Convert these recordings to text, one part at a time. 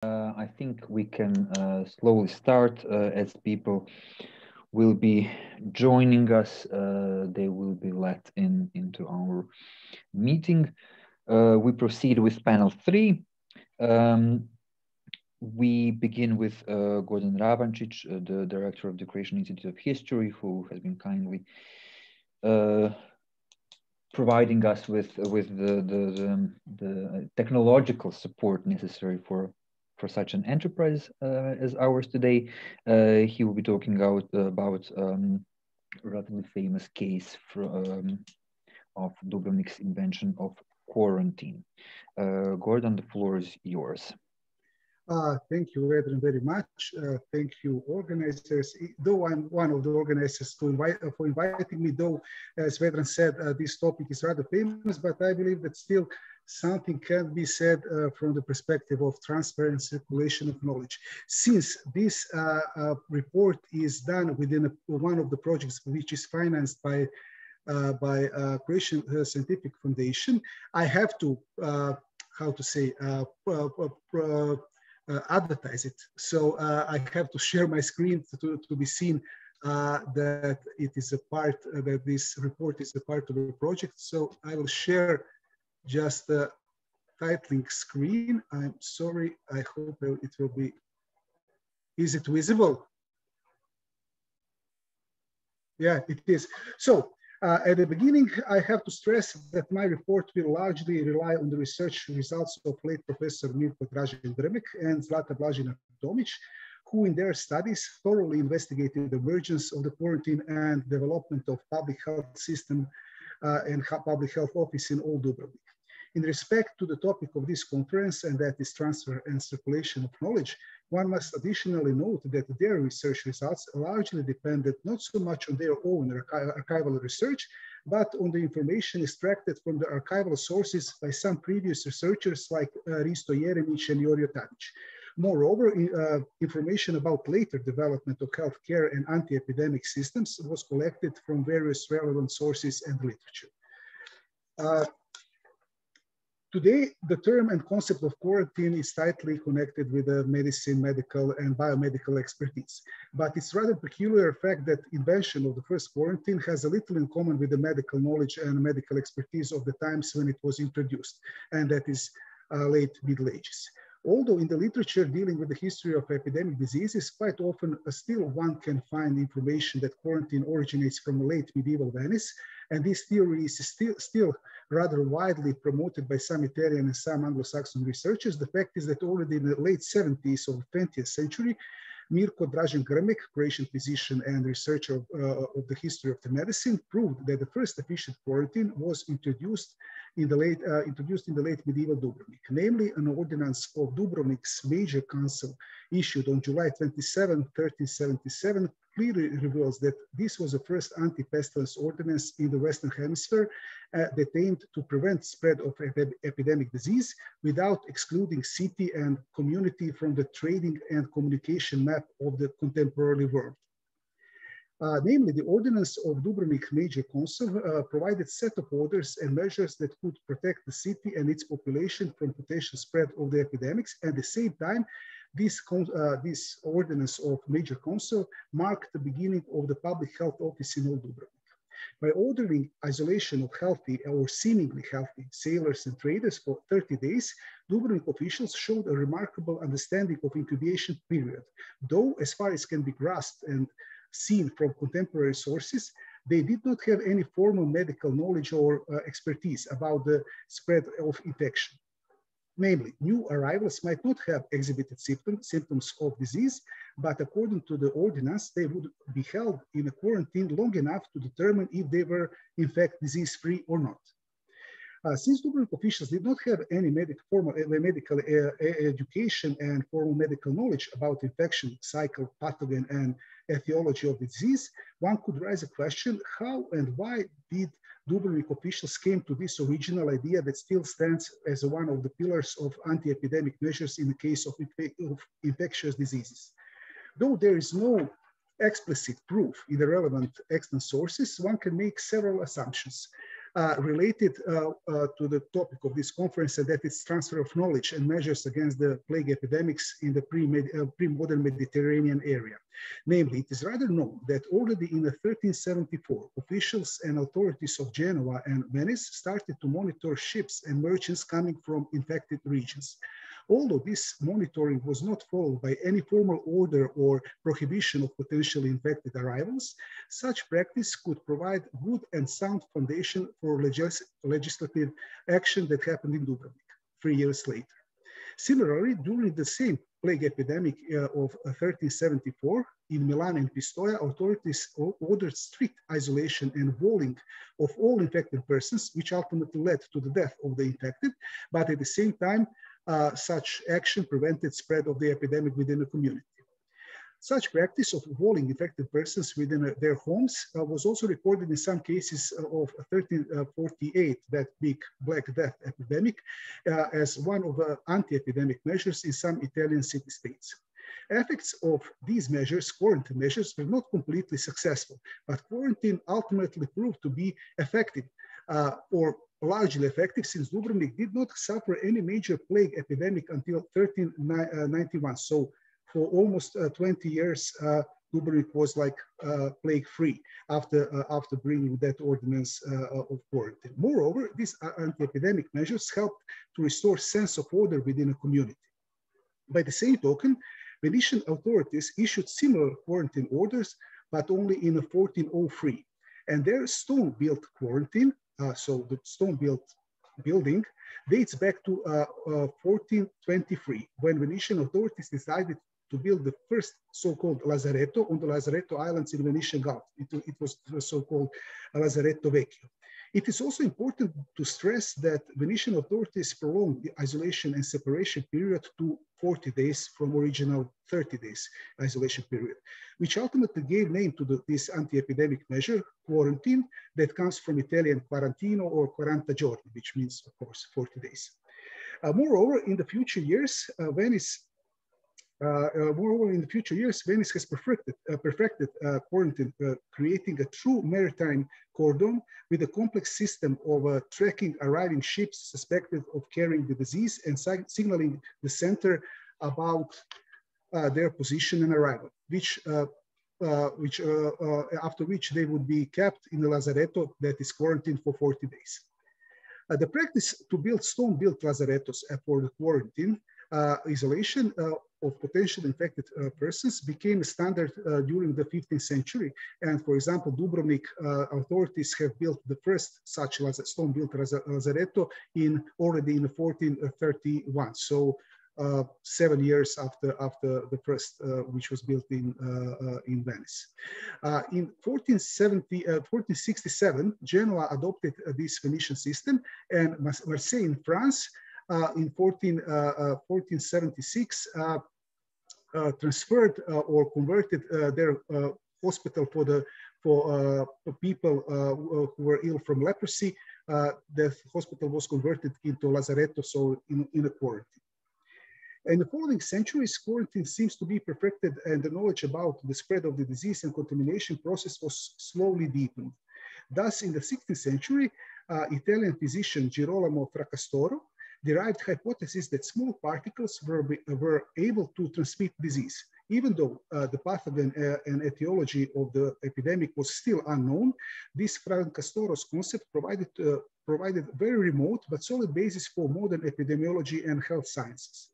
I think we can slowly start as people will be joining us. They will be let into our meeting. We proceed with panel 3. We begin with Gordan RAVANČIĆ, the director of the Croatian Institute of History, who has been kindly providing us with the technological support necessary for such an enterprise as ours today. He will be talking about relatively famous case of Dubrovnik's invention of quarantine. Gordan, the floor is yours. Thank you, Adrian, very much. Thank you, organizers. Though I'm one of the organizers for inviting me, though, as Vedran said, this topic is rather famous, but I believe that still something can be said from the perspective of transfer and circulation of knowledge. Since this report is done within one of the projects which is financed by Croatian Scientific Foundation, I have to, how to say, advertise it. So I have to share my screen to be seen that it is a part, that this report is a part of the project. So I will share just the titling screen. I'm sorry, I hope it will be, is it visible? Yeah, it is. So at the beginning, I have to stress that my report will largely rely on the research results of late Professor Mirko Dražen-Grmek and Zlata Blažina Tomić, who in their studies thoroughly investigated the emergence of the quarantine and development of public health system and public health office in Old Dubrovnik. In respect to the topic of this conference, and that is transfer and circulation of knowledge, one must additionally note that their research results largely depended not so much on their own archival research, but on the information extracted from the archival sources by some previous researchers like Risto Jeremić and Jorio Tadić. Moreover, information about later development of healthcare and anti-epidemic systems was collected from various relevant sources and literature. Today, the term and concept of quarantine is tightly connected with the medicine, medical, and biomedical expertise. But it's rather peculiar fact that invention of the first quarantine has a little in common with the medical knowledge and medical expertise of the times when it was introduced, and that is late Middle Ages. Although in the literature dealing with the history of epidemic diseases, quite often still one can find information that quarantine originates from late medieval Venice, and this theory is still rather widely promoted by some Italian and some Anglo-Saxon researchers. The fact is that already in the late 70s of the 20th century, Mirko Dražen-Grmek, Croatian physician and researcher of the history of the medicine, proved that the first efficient quarantine was introduced in the late medieval Dubrovnik. Namely, an ordinance of Dubrovnik's major council issued on July 27, 1377, clearly reveals that this was the first anti-pestilence ordinance in the Western Hemisphere that aimed to prevent spread of epidemic disease without excluding city and community from the trading and communication map of the contemporary world. Namely, the ordinance of Dubrovnik Major Council provided set of orders and measures that could protect the city and its population from potential spread of the epidemics. At the same time, this ordinance of Major Council marked the beginning of the public health office in Old Dubrovnik. By ordering isolation of healthy or seemingly healthy sailors and traders for 30 days, Dubrovnik officials showed a remarkable understanding of incubation period. Though, as far as can be grasped and seen from contemporary sources, they did not have any formal medical knowledge or expertise about the spread of infection. Namely, new arrivals might not have exhibited symptoms of disease, but according to the ordinance, they would be held in a quarantine long enough to determine if they were in fact disease-free or not. Since Dubrovnik officials did not have any formal medical education and formal medical knowledge about infection, cycle, pathogen, and etiology of the disease, one could raise a question: how and why did Dubrovnik officials came to this original idea that still stands as one of the pillars of anti-epidemic measures in the case of infectious diseases? Though there is no explicit proof in the relevant extant sources, one can make several assumptions. related to the topic of this conference, and that is transfer of knowledge and measures against the plague epidemics in the pre-modern Mediterranean area. Namely, it is rather known that already in 1374, officials and authorities of Genoa and Venice started to monitor ships and merchants coming from infected regions. Although this monitoring was not followed by any formal order or prohibition of potentially infected arrivals, such practice could provide good and sound foundation for legislative action that happened in Dubrovnik 3 years later. Similarly, during the same plague epidemic of 1374 in Milan and Pistoia, authorities ordered strict isolation and walling of all infected persons, which ultimately led to the death of the infected, but at the same time, such action prevented spread of the epidemic within the community. Such practice of walling infected persons within their homes was also recorded in some cases of 1348, that big Black Death epidemic, as one of the anti-epidemic measures in some Italian city-states. Effects of these measures, quarantine measures, were not completely successful, but quarantine ultimately proved to be effective, or largely effective, since Dubrovnik did not suffer any major plague epidemic until 1391. So for almost 20 years, Dubrovnik was like plague-free after bringing that ordinance of quarantine. Moreover, these anti-epidemic measures helped to restore sense of order within a community. By the same token, Venetian authorities issued similar quarantine orders, but only in 1403. And their stone-built quarantine, so the stone-built building, dates back to 1423, when Venetian authorities decided to build the first so-called Lazaretto on the Lazaretto Islands in Venetian Gulf. It was the so-called Lazaretto Vecchio. It is also important to stress that Venetian authorities prolonged the isolation and separation period to 40 days from original 30 days isolation period, which ultimately gave name to this anti-epidemic measure, quarantine, that comes from Italian quarantino or 40 giorni, which means, of course, 40 days. Moreover, in the future years, Venice has perfected quarantine, creating a true maritime cordon with a complex system of tracking arriving ships suspected of carrying the disease and signaling the center about their position and arrival, after which they would be kept in the lazaretto that is quarantined for 40 days. The practice to build stone-built lazarettos for the quarantine isolation of potentially infected persons became a standard during the 15th century. And for example, Dubrovnik authorities have built the first such stone-built lazaretto already in 1431. So 7 years after the first, which was built in Venice. In 1467, Genoa adopted this Venetian system, and Marseille in France in 1476 transferred or converted their hospital for people who were ill from leprosy. The hospital was converted into lazaretto, so in a quarantine. In the following centuries, quarantine seems to be perfected, and the knowledge about the spread of the disease and contamination process was slowly deepened. Thus, in the 16th century, Italian physician Girolamo Fracastoro derived hypothesis that small particles were able to transmit disease. Even though the pathogen and etiology of the epidemic was still unknown, this Fracastoro's concept provided very remote but solid basis for modern epidemiology and health sciences.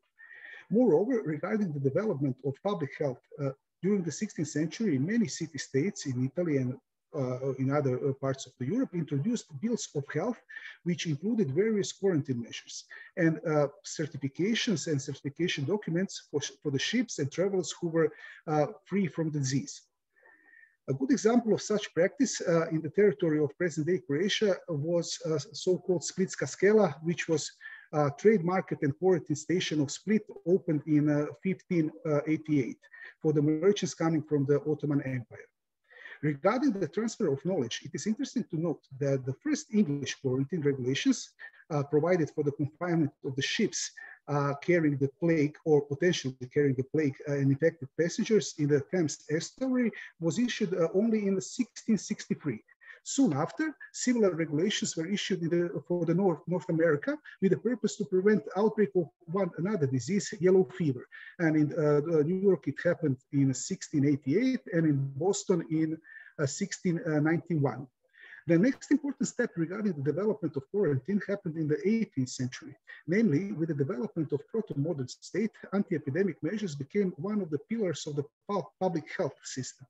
Moreover, regarding the development of public health during the 16th century, many city-states in Italy and in other parts of Europe introduced bills of health, which included various quarantine measures and certifications and certification documents for the ships and travelers who were free from the disease. A good example of such practice in the territory of present-day Croatia was so-called Splitska skela, which was trade market and quarantine station of Split, opened in 1588 for the merchants coming from the Ottoman Empire. Regarding the transfer of knowledge, it is interesting to note that the first English quarantine regulations provided for the confinement of the ships carrying the plague or potentially carrying the plague and infected passengers in the Thames estuary was issued only in 1663. Soon after, similar regulations were issued for the North America with the purpose to prevent outbreak of another disease, yellow fever. And in New York, it happened in 1688, and in Boston in 1691. The next important step regarding the development of quarantine happened in the 18th century. Namely, with the development of proto-modern state, anti-epidemic measures became one of the pillars of the public health system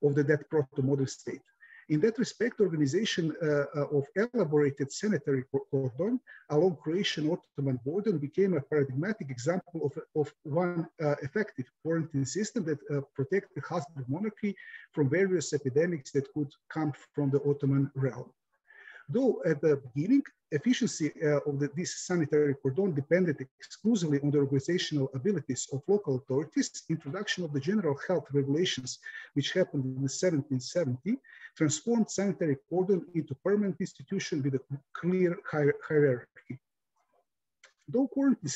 of that proto-modern state. In that respect, organization of elaborated sanitary cordon along Croatian Ottoman border became a paradigmatic example of one effective quarantine system that protected the Habsburg monarchy from various epidemics that could come from the Ottoman realm. Though at the beginning, efficiency of this sanitary cordon depended exclusively on the organizational abilities of local authorities, introduction of the general health regulations, which happened in 1770, transformed sanitary cordon into permanent institution with a clear hierarchy. Though quarantine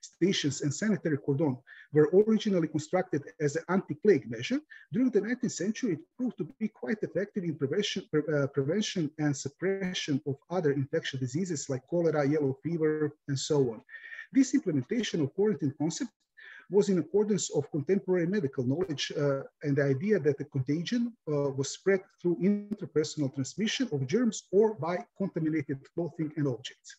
stations and sanitary cordon were originally constructed as an anti-plague measure, during the 19th century it proved to be quite effective in prevention and suppression of other infectious diseases like cholera, yellow fever, and so on. This implementation of quarantine concept was in accordance of contemporary medical knowledge and the idea that the contagion was spread through interpersonal transmission of germs or by contaminated clothing and objects.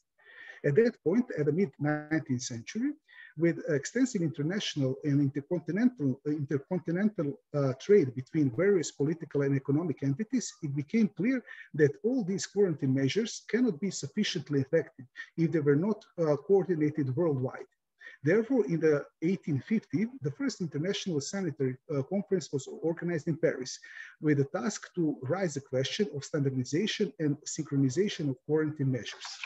At that point, at the mid-19th century, with extensive international and intercontinental trade between various political and economic entities, it became clear that all these quarantine measures cannot be sufficiently effective if they were not coordinated worldwide. Therefore, in the 1850, the first international sanitary conference was organized in Paris with the task to raise the question of standardization and synchronization of quarantine measures.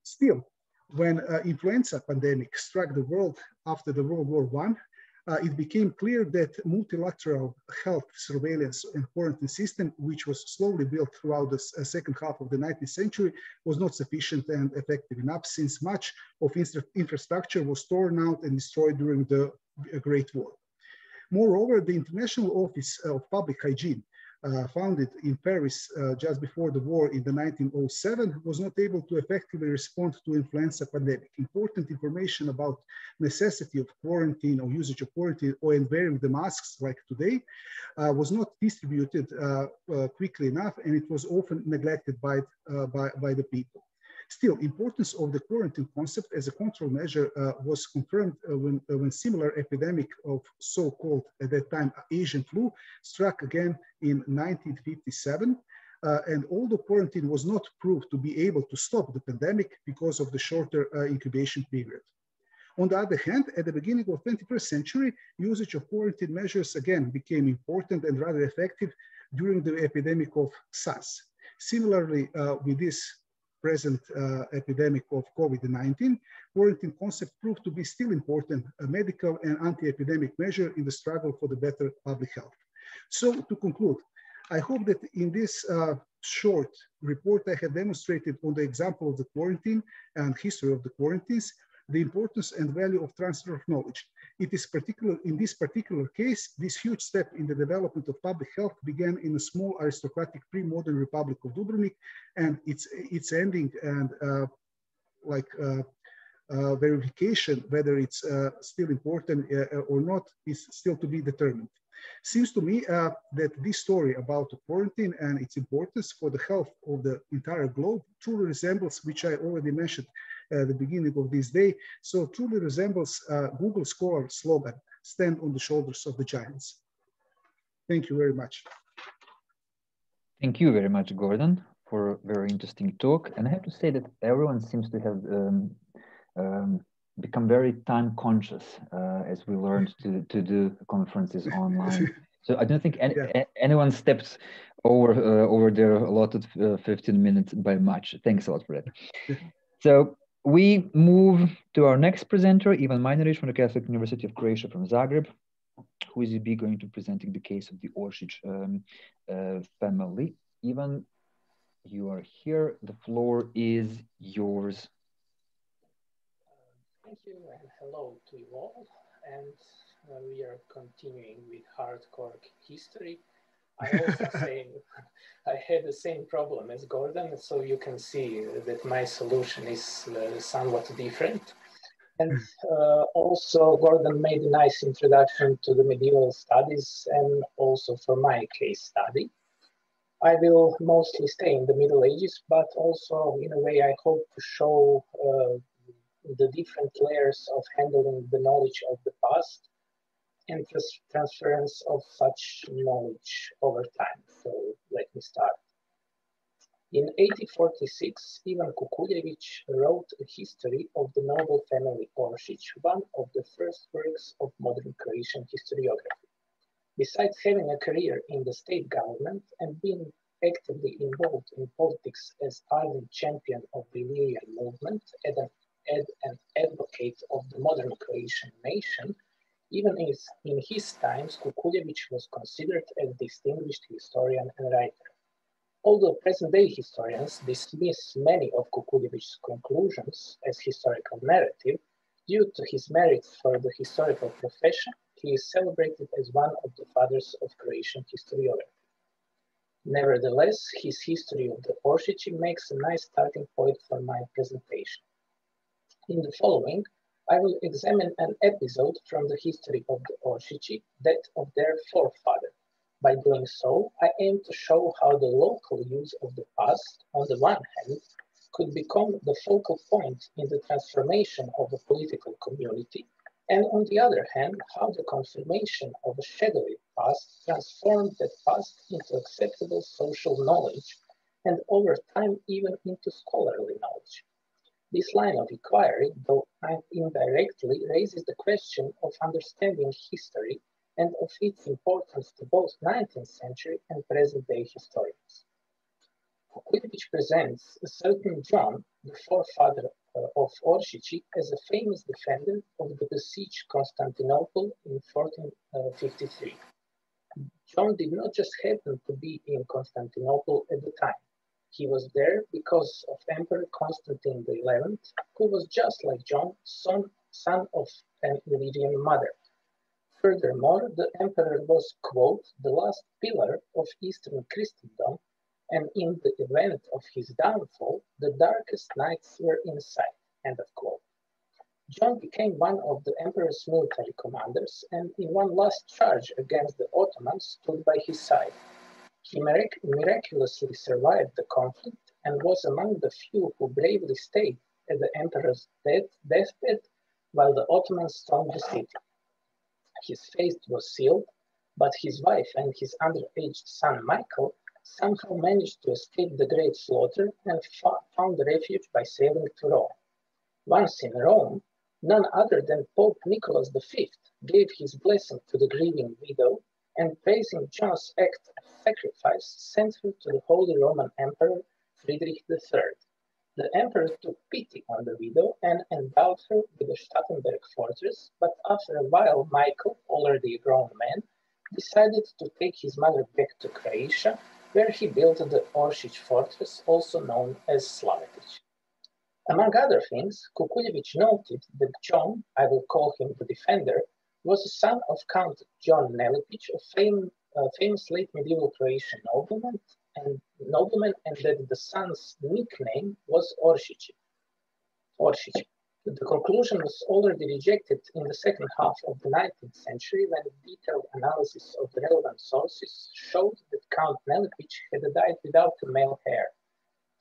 Still, when influenza pandemic struck the world after the World War I, it became clear that multilateral health surveillance and quarantine system, which was slowly built throughout the second half of the 19th century, was not sufficient and effective enough, since much of infrastructure was torn out and destroyed during the Great War. Moreover, the International Office of Public Hygiene, founded in Paris just before the war in the 1907, was not able to effectively respond to influenza pandemic. Important information about necessity of quarantine or usage of quarantine or in wearing the masks like today was not distributed quickly enough, and it was often neglected by the people. Still, importance of the quarantine concept as a control measure was confirmed when similar epidemic of so-called, at that time, Asian flu struck again in 1957. And although quarantine was not proved to be able to stop the pandemic because of the shorter incubation period. On the other hand, at the beginning of the 21st century, usage of quarantine measures again became important and rather effective during the epidemic of SARS. Similarly, with this present epidemic of COVID-19, quarantine concept proved to be still important, a medical and anti-epidemic measure in the struggle for the better public health. So to conclude, I hope that in this short report I have demonstrated on the example of the quarantine and history of the quarantines, the importance and value of transfer of knowledge. It is in this particular case, this huge step in the development of public health began in a small aristocratic pre-modern Republic of Dubrovnik, and its ending and verification whether it's still important or not is still to be determined. Seems to me that this story about the quarantine and its importance for the health of the entire globe truly resembles, which I already mentioned at the beginning of this day, so truly resembles Google Scholar slogan, stand on the shoulders of the giants. Thank you very much. Thank you very much, Gordan, for a very interesting talk. And I have to say that everyone seems to have become very time conscious as we learned to do conferences online. So I don't think anyone steps over their allotted 15 minutes by much. Thanks a lot for that. So we move to our next presenter, Ivan MAJNARIĆ from the Catholic University of Croatia from Zagreb, who is going to presenting the case of the Oršić family. Ivan, you are here. The floor is yours. Thank you and hello to you all. And we are continuing with hardcore history. I also say I had the same problem as Gordan, so you can see that my solution is somewhat different. And also Gordan made a nice introduction to the medieval studies and also for my case study. I will mostly stay in the Middle Ages, but also in a way I hope to show the different layers of handling the knowledge of the past and transference of such knowledge over time. So let me start. In 1846, Ivan Kukuljević wrote a history of the noble family Oršić, one of the first works of modern Croatian historiography. Besides having a career in the state government and being actively involved in politics as ardent champion of the Illyrian movement and an advocate of the modern Croatian nation, even in his times, Kukuljević was considered a distinguished historian and writer. Although present-day historians dismiss many of Kukuljević's conclusions as historical narrative, due to his merits for the historical profession, he is celebrated as one of the fathers of Croatian historiography. Nevertheless, his history of the Oršići makes a nice starting point for my presentation. In the following, I will examine an episode from the history of the Oršići, that of their forefather. By doing so, I aim to show how the local use of the past, on the one hand, could become the focal point in the transformation of a political community, and on the other hand, how the confirmation of a shadowy past transformed that past into acceptable social knowledge, and over time even into scholarly knowledge. This line of inquiry, though indirectly, raises the question of understanding history and of its importance to both 19th century and present-day historians. Kukuljević presents a certain John, the forefather of Oršići, as a famous defender of the besieged Constantinople in 1453. John did not just happen to be in Constantinople at the time. He was there because of Emperor Constantine XI, who was just like John, son of an Illyrian mother. Furthermore, the emperor was, quote, the last pillar of Eastern Christendom, and in the event of his downfall, the darkest nights were in sight, end of quote. John became one of the emperor's military commanders, and in one last charge against the Ottomans stood by his side. He miraculously survived the conflict and was among the few who bravely stayed at the emperor's deathbed while the Ottomans stormed the city. His fate was sealed, but his wife and his underage son Michael somehow managed to escape the great slaughter and found refuge by sailing to Rome. Once in Rome, none other than Pope Nicholas V gave his blessing to the grieving widow, and praising John's act of sacrifice, sent her to the Holy Roman Emperor Friedrich III. The emperor took pity on the widow and endowed her with the Stauffenberg fortress, but after a while Michael, already a grown man, decided to take his mother back to Croatia, where he built the Oršić fortress, also known as LUETIĆ. Among other things, Kukuljević noted that John, I will call him the defender, was a son of Count John Nelipić, a famous late medieval Croatian nobleman, and that the son's nickname was Oršić. The conclusion was already rejected in the second half of the 19th century when detailed analysis of the relevant sources showed that Count Nelipić had died without a male heir.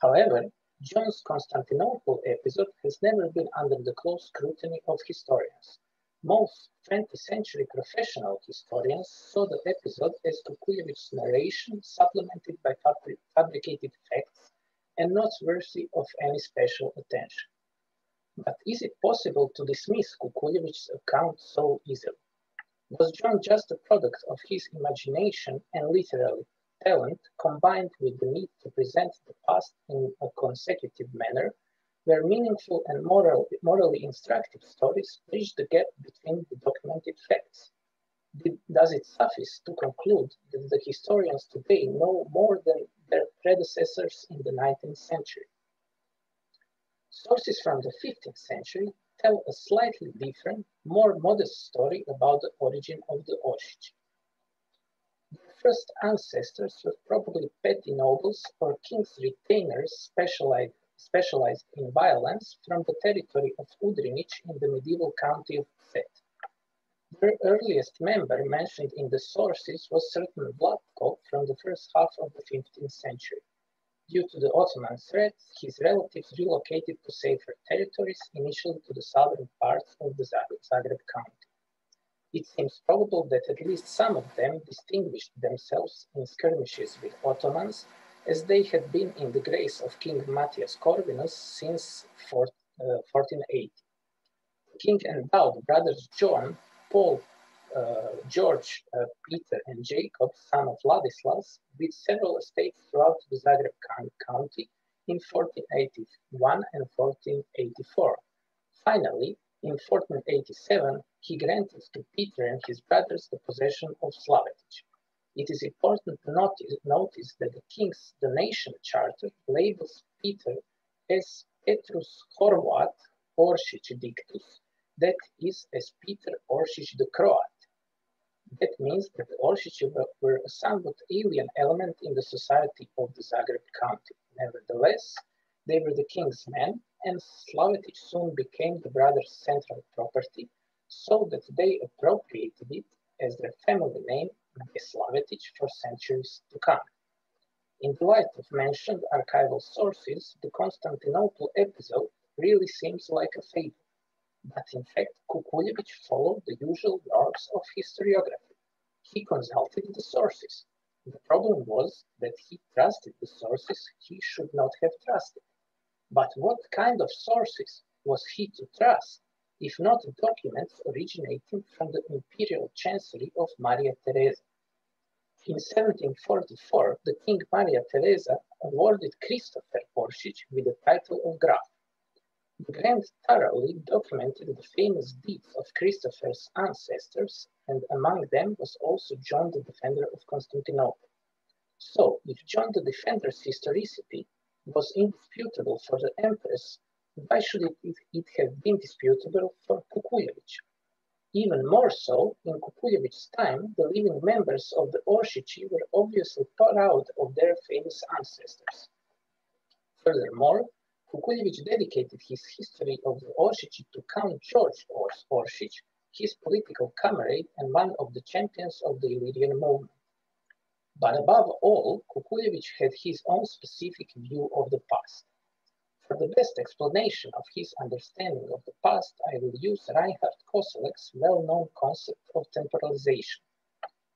However, John's Constantinople episode has never been under the close scrutiny of historians. Most 20th century professional historians saw the episode as Kukuljević's narration supplemented by fabricated facts and not worthy of any special attention. But is it possible to dismiss Kukuljević's account so easily? Was John just a product of his imagination and literary talent combined with the need to present the past in a consecutive manner, where meaningful and morally instructive stories bridge the gap between the documented facts? Does it suffice to conclude that the historians today know more than their predecessors in the 19th century? Sources from the 15th century tell a slightly different, more modest story about the origin of the Oršić. first ancestors were probably petty nobles or king's retainers specialized in violence from the territory of Zrinko in the medieval county of Set. Their earliest member mentioned in the sources was certain Vlatko from the first half of the 15th century. Due to the Ottoman threat, his relatives relocated to safer territories, initially to the southern parts of the Zagreb county. It seems probable that at least some of them distinguished themselves in skirmishes with Ottomans, as they had been in the grace of King Matthias Corvinus since 1480. The king endowed brothers John, Paul, George, Peter, and Jacob, son of Ladislas, with several estates throughout the Zagreb county in 1481 and 1484. Finally, in 1487, he granted to Peter and his brothers the possession of Slavetic. It is important to notice that the king's donation charter labels Peter as Petrus Horvat Oršić Dictus, that is, as Peter Oršić the Croat. That means that the Oršići were a somewhat alien element in the society of the Zagreb county. Nevertheless, they were the king's men, and Slavetic soon became the brothers' central property, so that they appropriated it as their family name, Slavetic, for centuries to come. In the light of mentioned archival sources, the Constantinople episode really seems like a fable. But in fact, Kukuljević followed the usual norms of historiography. He consulted the sources. The problem was that he trusted the sources he should not have trusted. But what kind of sources was he to trust, if not documents originating from the imperial chancery of Maria Theresa? In 1744, the King Maria Theresa awarded Christopher Oršić with the title of Graf. The grant thoroughly documented the famous deeds of Christopher's ancestors, and among them was also John the Defender of Constantinople. So, if John the Defender's historicity was indisputable for the Empress, why should it have been disputable for Kukuljević? Even more so, in Kukuljević's time, the living members of the Oršići were obviously proud of their famous ancestors. Furthermore, Kukuljević dedicated his history of the Oršići to Count George Oršić, his political comrade and one of the champions of the Illyrian movement. But above all, Kukuljević had his own specific view of the past. For the best explanation of his understanding of the past, I will use Reinhard Koselleck's well-known concept of temporalization.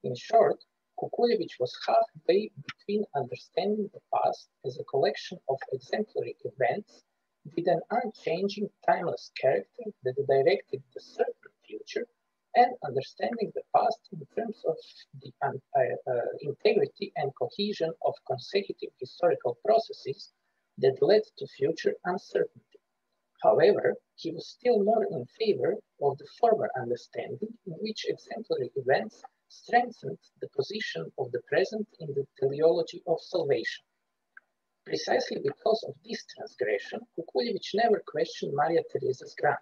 In short, Kukuljević was halfway between understanding the past as a collection of exemplary events with an unchanging, timeless character that directed the certain future, and understanding the past in terms of the integrity and cohesion of consecutive historical processes that led to future uncertainty. However, he was still more in favor of the former understanding, in which exemplary events strengthened the position of the present in the teleology of salvation. Precisely because of this transgression, Kukuljević never questioned Maria Theresa's grant,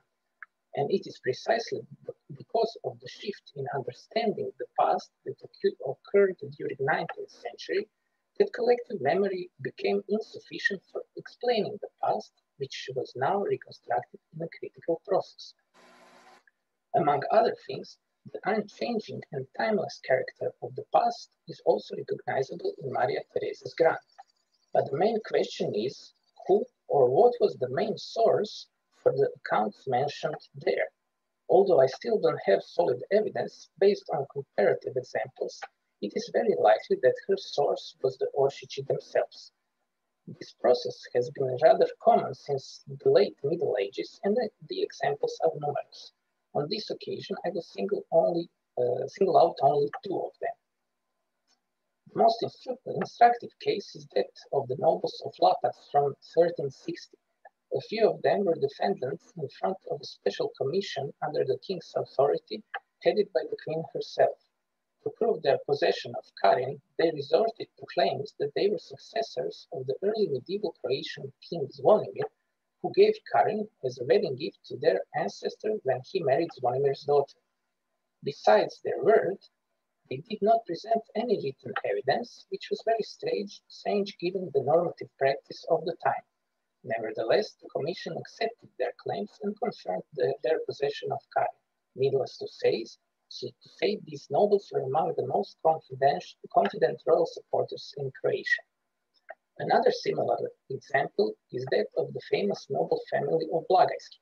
and it is precisely because of the shift in understanding the past that occurred during the 19th century that collective memory became insufficient for explaining the past, which was now reconstructed in a critical process. Among other things, the unchanging and timeless character of the past is also recognizable in Maria Theresa's grant. But the main question is, who or what was the main source for the accounts mentioned there? Although I still don't have solid evidence based on comparative examples, it is very likely that her source was the Oršići themselves. This process has been rather common since the late Middle Ages, and the examples are numerous. On this occasion, I will single out only two of them. The most instructive case is that of the nobles of Lapac from 1360. A few of them were defendants in front of a special commission under the king's authority, headed by the queen herself. To prove their possession of Karin, they resorted to claims that they were successors of the early medieval Croatian king Zvonimir, who gave Karin as a wedding gift to their ancestor when he married Zvonimir's daughter. Besides their word, They did not present any written evidence, which was very strange given the normative practice of the time. Nevertheless, the Commission accepted their claims and confirmed their possession of Kari. Needless to say, these nobles were among the most confident royal supporters in Croatia. Another similar example is that of the famous noble family of Blagajski.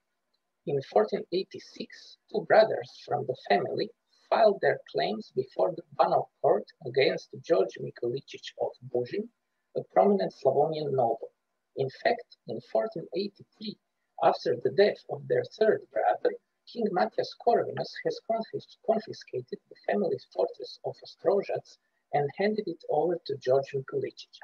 In 1486, two brothers from the family filed their claims before the Banal court against George Mikolicic of Buzin, a prominent Slavonian noble. In fact, in 1483, after the death of their third brother, King Matthias Corvinus has confiscated the family's fortress of Ostrožac and handed it over to George Mikolicic.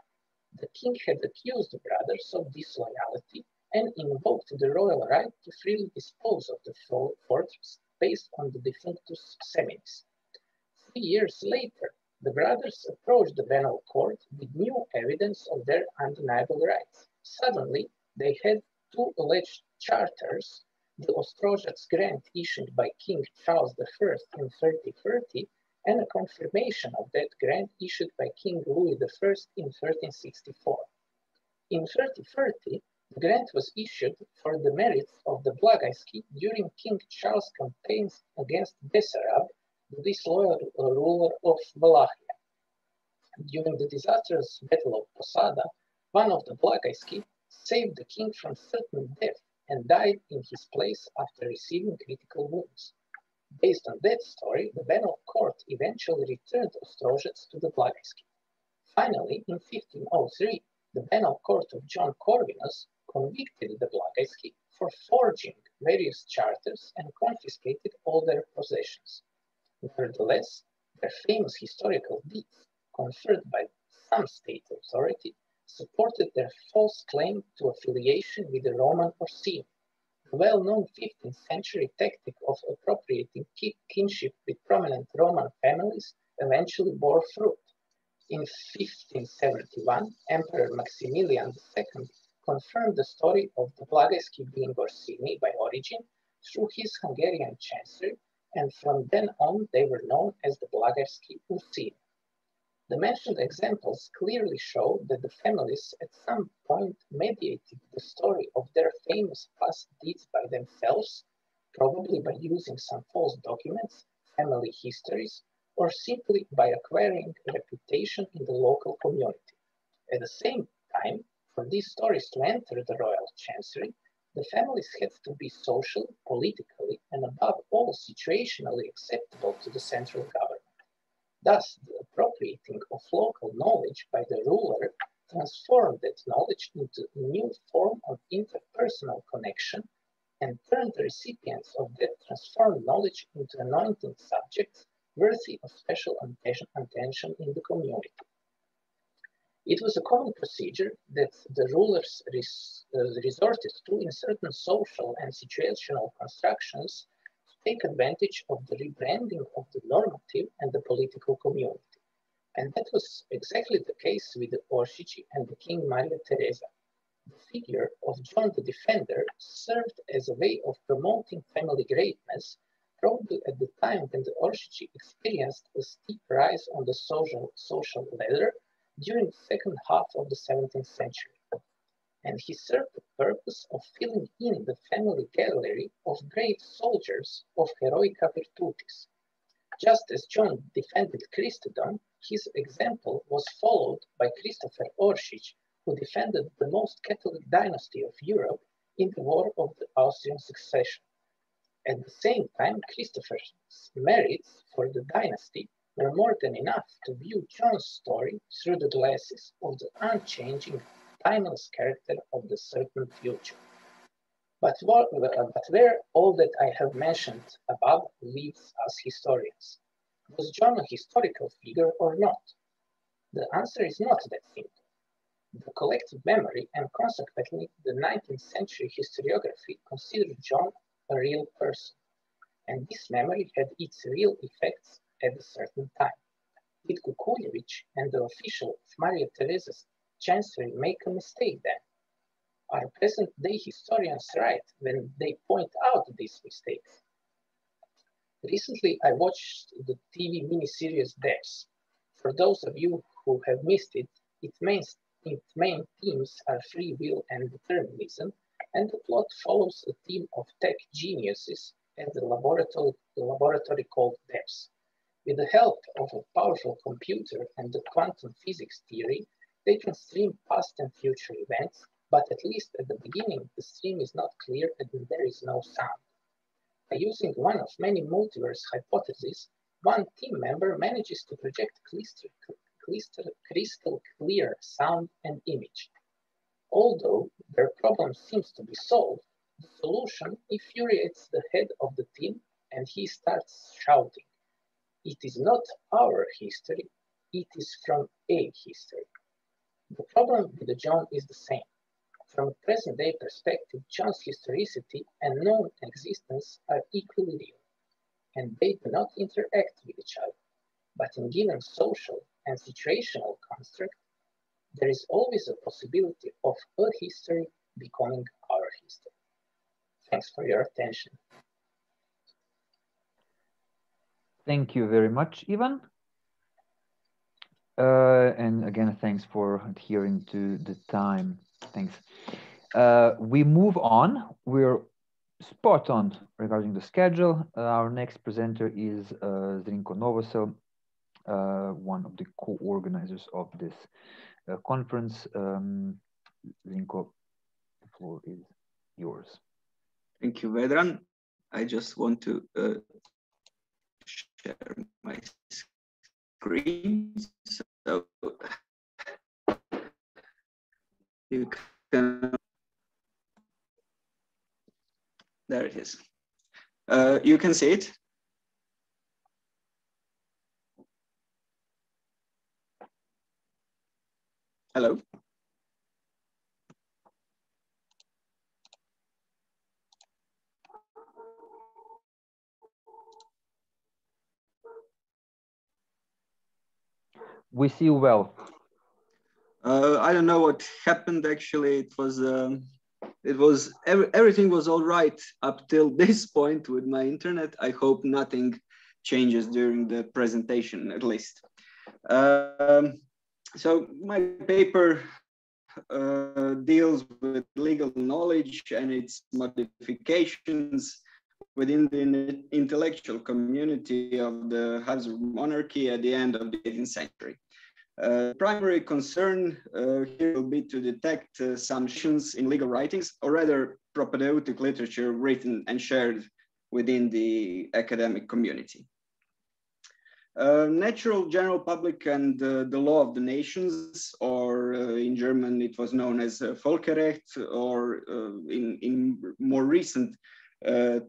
The king had accused the brothers of disloyalty and invoked the royal right to freely dispose of the fortress based on the defunctus seminis. 3 years later, the brothers approached the Banal court with new evidence of their undeniable rights. Suddenly, they had two alleged charters, the Ostrožac grant issued by King Charles I in 1330 and a confirmation of that grant issued by King Louis I in 1364. In 1330, the grant was issued for the merits of the Blagajski during King Charles' campaigns against Bessarab, the disloyal ruler of Wallachia. During the disastrous Battle of Posada, one of the Blagajski saved the king from certain death and died in his place after receiving critical wounds. Based on that story, the Banal court eventually returned Ostrožac to the Blagajski. Finally, in 1503, the Banal court of John Corvinus convicted the Blagajski for forging various charters and confiscated all their possessions. Nevertheless, their famous historical deeds, conferred by some state authority, supported their false claim to affiliation with the Roman Orsini. The well-known 15th century tactic of appropriating kinship with prominent Roman families eventually bore fruit. In 1571, Emperor Maximilian II confirmed the story of the Blagajski being Orsini by origin through his Hungarian chancery, and from then on they were known as the Blagajski Ursini. The mentioned examples clearly show that the families at some point mediated the story of their famous past deeds by themselves, probably by using some false documents, family histories, or simply by acquiring reputation in the local community. At the same time, for these stories to enter the royal chancery, the families had to be socially, politically, and above all situationally acceptable to the central government. Thus, the appropriating of local knowledge by the ruler transformed that knowledge into a new form of interpersonal connection and turned the recipients of that transformed knowledge into anointed subjects worthy of special attention in the community. It was a common procedure that the rulers resorted to in certain social and situational constructions to take advantage of the rebranding of the normative and the political community. And that was exactly the case with the Oršić and the King Maria Teresa. The figure of John the Defender served as a way of promoting family greatness, probably at the time when the Oršić experienced a steep rise on the social ladder during the second half of the 17th century. And he served the purpose of filling in the family gallery of great soldiers of heroica virtutis. Just as John defended Christendom, his example was followed by Christopher Oršić, who defended the most Catholic dynasty of Europe in the War of the Austrian Succession. At the same time, Christopher's merits for the dynasty were more than enough to view John's story through the glasses of the unchanging, timeless character of the certain future. But where all that I have mentioned above leaves us historians? Was John a historical figure or not? The answer is not that simple. The collective memory and consequently the 19th century historiography considered John a real person, and this memory had its real effects at a certain time. Did Kukuljević and the official of Maria Theresa's chancery make a mistake then? Are present-day historians right when they point out these mistakes? Recently, I watched the TV miniseries Devs. For those of you who have missed it, its main themes are free will and determinism, and the plot follows a team of tech geniuses at the laboratory called Devs. With the help of a powerful computer and the quantum physics theory, they can stream past and future events, but at least at the beginning, the stream is not clear and there is no sound. By using one of many multiverse hypotheses, one team member manages to project crystal clear sound and image. Although their problem seems to be solved, the solution infuriates the head of the team and he starts shouting, "It is not our history, it is from a history." The problem with the John is the same. From a present-day perspective, John's historicity and known existence are equally real, and they do not interact with each other. But in given social and situational construct, there is always a possibility of a history becoming our history. Thanks for your attention. Thank you very much, Ivan. And again, thanks for adhering to the time. Thanks. We move on. We're spot on regarding the schedule. Our next presenter is Zrinko NOVOSEL, one of the co-organizers of this conference. Zrinko, the floor is yours. Thank you, Vedran. I just want to share my screen. So you can, there it is. You can see it. Hello. We see you well. I don't know what happened. Actually, everything was all right up till this point with my internet. I hope nothing changes during the presentation, at least. So my paper deals with legal knowledge and its modifications within the intellectual community of the Habsburg monarchy at the end of the 18th century. Primary concern here will be to detect assumptions in legal writings, or rather propedeutic literature written and shared within the academic community. Natural general public and the law of the nations, or in German it was known as Völkerrecht, or in more recent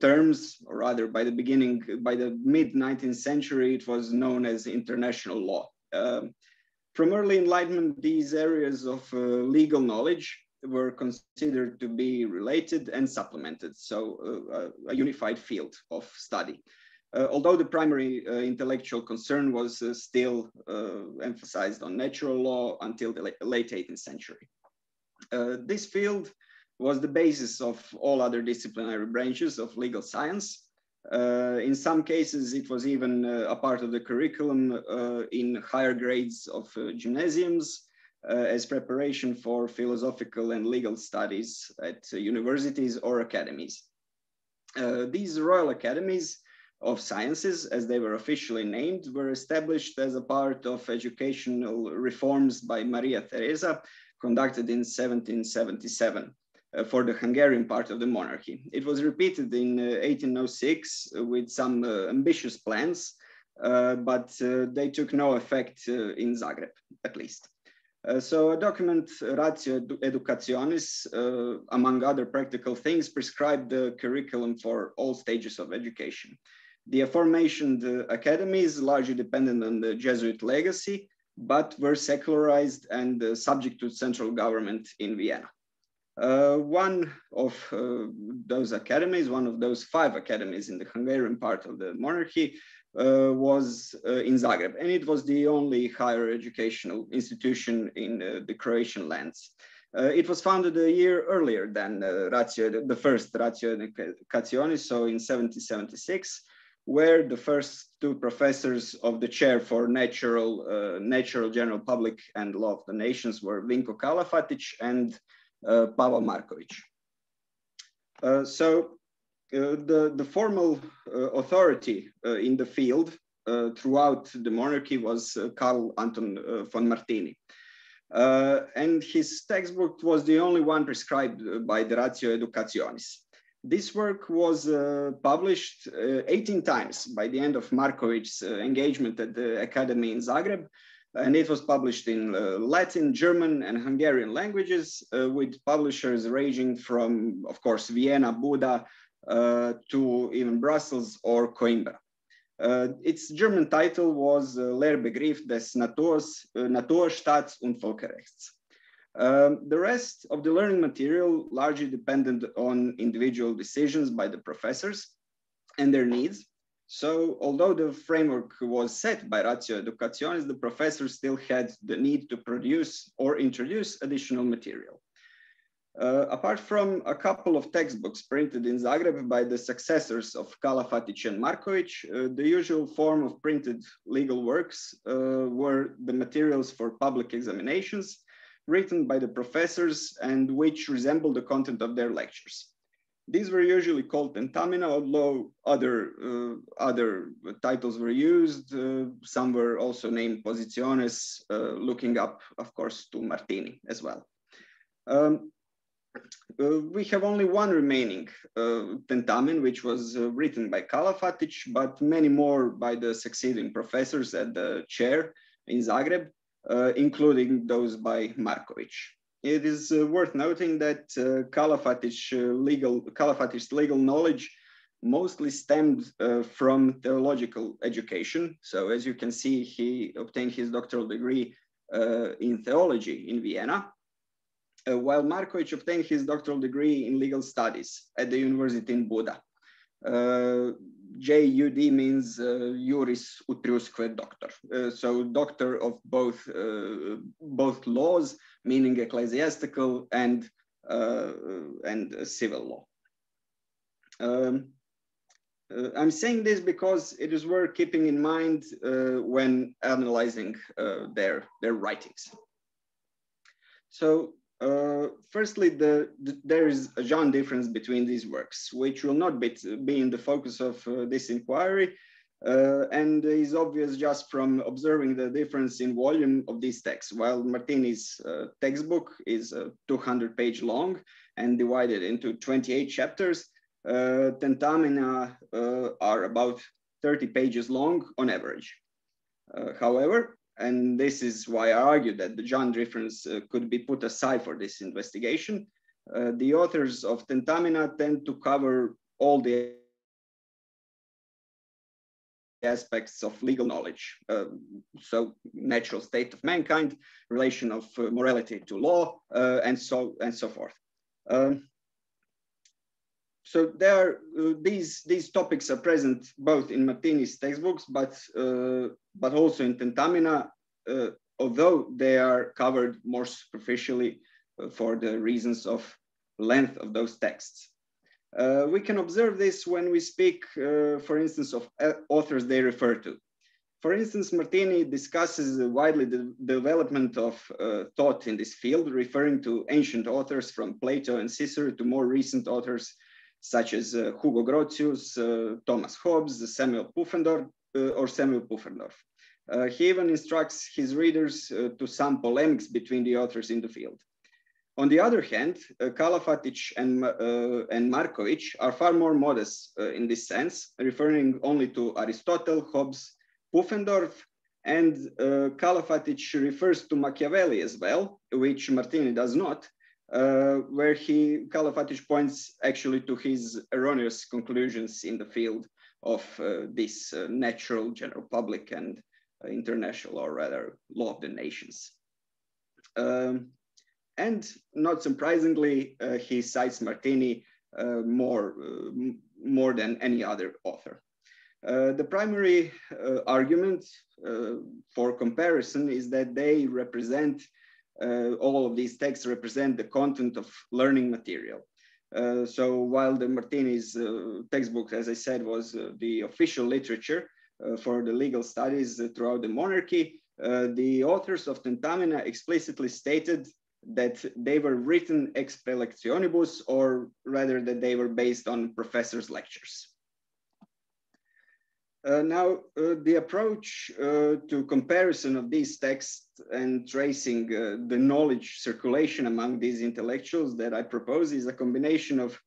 terms, or rather by the mid-19th century, it was known as international law. From early Enlightenment, these areas of legal knowledge were considered to be related and supplemented, so a unified field of study. Although the primary intellectual concern was still emphasized on natural law until the late 18th century. This field was the basis of all other disciplinary branches of legal science. In some cases, it was even a part of the curriculum in higher grades of gymnasiums as preparation for philosophical and legal studies at universities or academies. These Royal Academies of Sciences, as they were officially named, were established as a part of educational reforms by Maria Theresa, conducted in 1777. For the Hungarian part of the monarchy. It was repeated in 1806 with some ambitious plans, but they took no effect in Zagreb, at least. So a document, Ratio Educationis, among other practical things, prescribed the curriculum for all stages of education. The aforementioned academies largely depended on the Jesuit legacy, but were secularized and subject to central government in Vienna. One of those academies, one of those 5 academies in the Hungarian part of the monarchy, was in Zagreb, and it was the only higher educational institution in the Croatian lands. It was founded a year earlier than the first Ratio Educationis, so in 1776, where the first two professors of the chair for natural general public and law of the nations were Vinko Kalafatić and Pavao Marković. The formal authority in the field throughout the monarchy was Karl Antun von Martini. And his textbook was the only one prescribed by the Ratio Educationis. This work was published 18 times by the end of Marković's engagement at the academy in Zagreb, and it was published in Latin, German, and Hungarian languages, with publishers ranging from, of course, Vienna, Buda, to even Brussels or Coimbra. Its German title was Lehrbegriff des Naturstaats- und Völkerrechts. The rest of the learning material largely depended on individual decisions by the professors and their needs. So although the framework was set by Ratio Educationis, the professors still had the need to produce or introduce additional material. Apart from a couple of textbooks printed in Zagreb by the successors of Kalafatić and Marković, the usual form of printed legal works were the materials for public examinations, written by the professors and which resembled the content of their lectures. These were usually called tentamina, although other titles were used. Some were also named positiones, looking up, of course, to Martini as well. We have only one remaining tentamen, which was written by Kalafatić, but many more by the succeeding professors at the chair in Zagreb, including those by Marković. It is worth noting that Kalafatić's legal knowledge mostly stemmed from theological education. So as you can see, he obtained his doctoral degree in theology in Vienna, while Marković obtained his doctoral degree in legal studies at the university in Buda. JUD means Juris Utriusque Doctor, so doctor of both laws, meaning ecclesiastical and civil law. I'm saying this because it is worth keeping in mind when analyzing their writings. So firstly, there is a genre difference between these works, which will not be in the focus of this inquiry, and is obvious just from observing the difference in volume of these texts. While Martini's textbook is 200-page long and divided into 28 chapters, tentamina are about 30 pages long on average. However, and this is why I argue that the genre difference could be put aside for this investigation, the authors of tentamina tend to cover all the aspects of legal knowledge. So natural state of mankind, relation of morality to law, and so forth. So these topics are present both in Martini's textbooks, but also in tentamina, although they are covered more superficially for the reasons of length of those texts. We can observe this when we speak, for instance, of authors they refer to. For instance, Martini discusses widely the development of thought in this field, referring to ancient authors from Plato and Cicero to more recent authors such as Hugo Grotius, Thomas Hobbes, Samuel Pufendorf. He even instructs his readers to some polemics between the authors in the field. On the other hand, Kalafatić and Marković are far more modest in this sense, referring only to Aristotle, Hobbes, Pufendorf, and Kalafatić refers to Machiavelli as well, which Martini does not, where Kalafatić points actually to his erroneous conclusions in the field of this natural general public and international, or rather, law of the nations. And not surprisingly, he cites Martini more than any other author. The primary argument for comparison is that they represent all of these texts represent the content of learning material. So while the Martini's textbook, as I said, was the official literature for the legal studies throughout the monarchy, the authors of Tentamina explicitly stated that they were written ex prelectionibus, or rather that they were based on professors' lectures. Now, the approach to comparison of these texts and tracing the knowledge circulation among these intellectuals that I propose is a combination of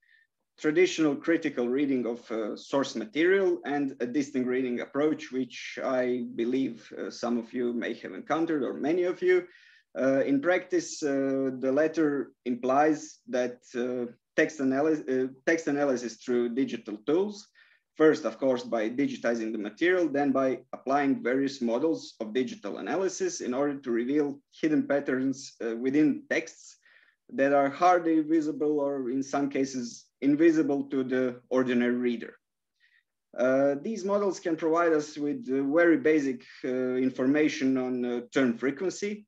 traditional critical reading of source material and a distinct reading approach, which I believe some of you may have encountered, or many of you. In practice, the latter implies that text analysis through digital tools, first, of course, by digitizing the material, then by applying various models of digital analysis in order to reveal hidden patterns within texts that are hardly visible, or in some cases invisible to the ordinary reader. These models can provide us with very basic information on term frequency,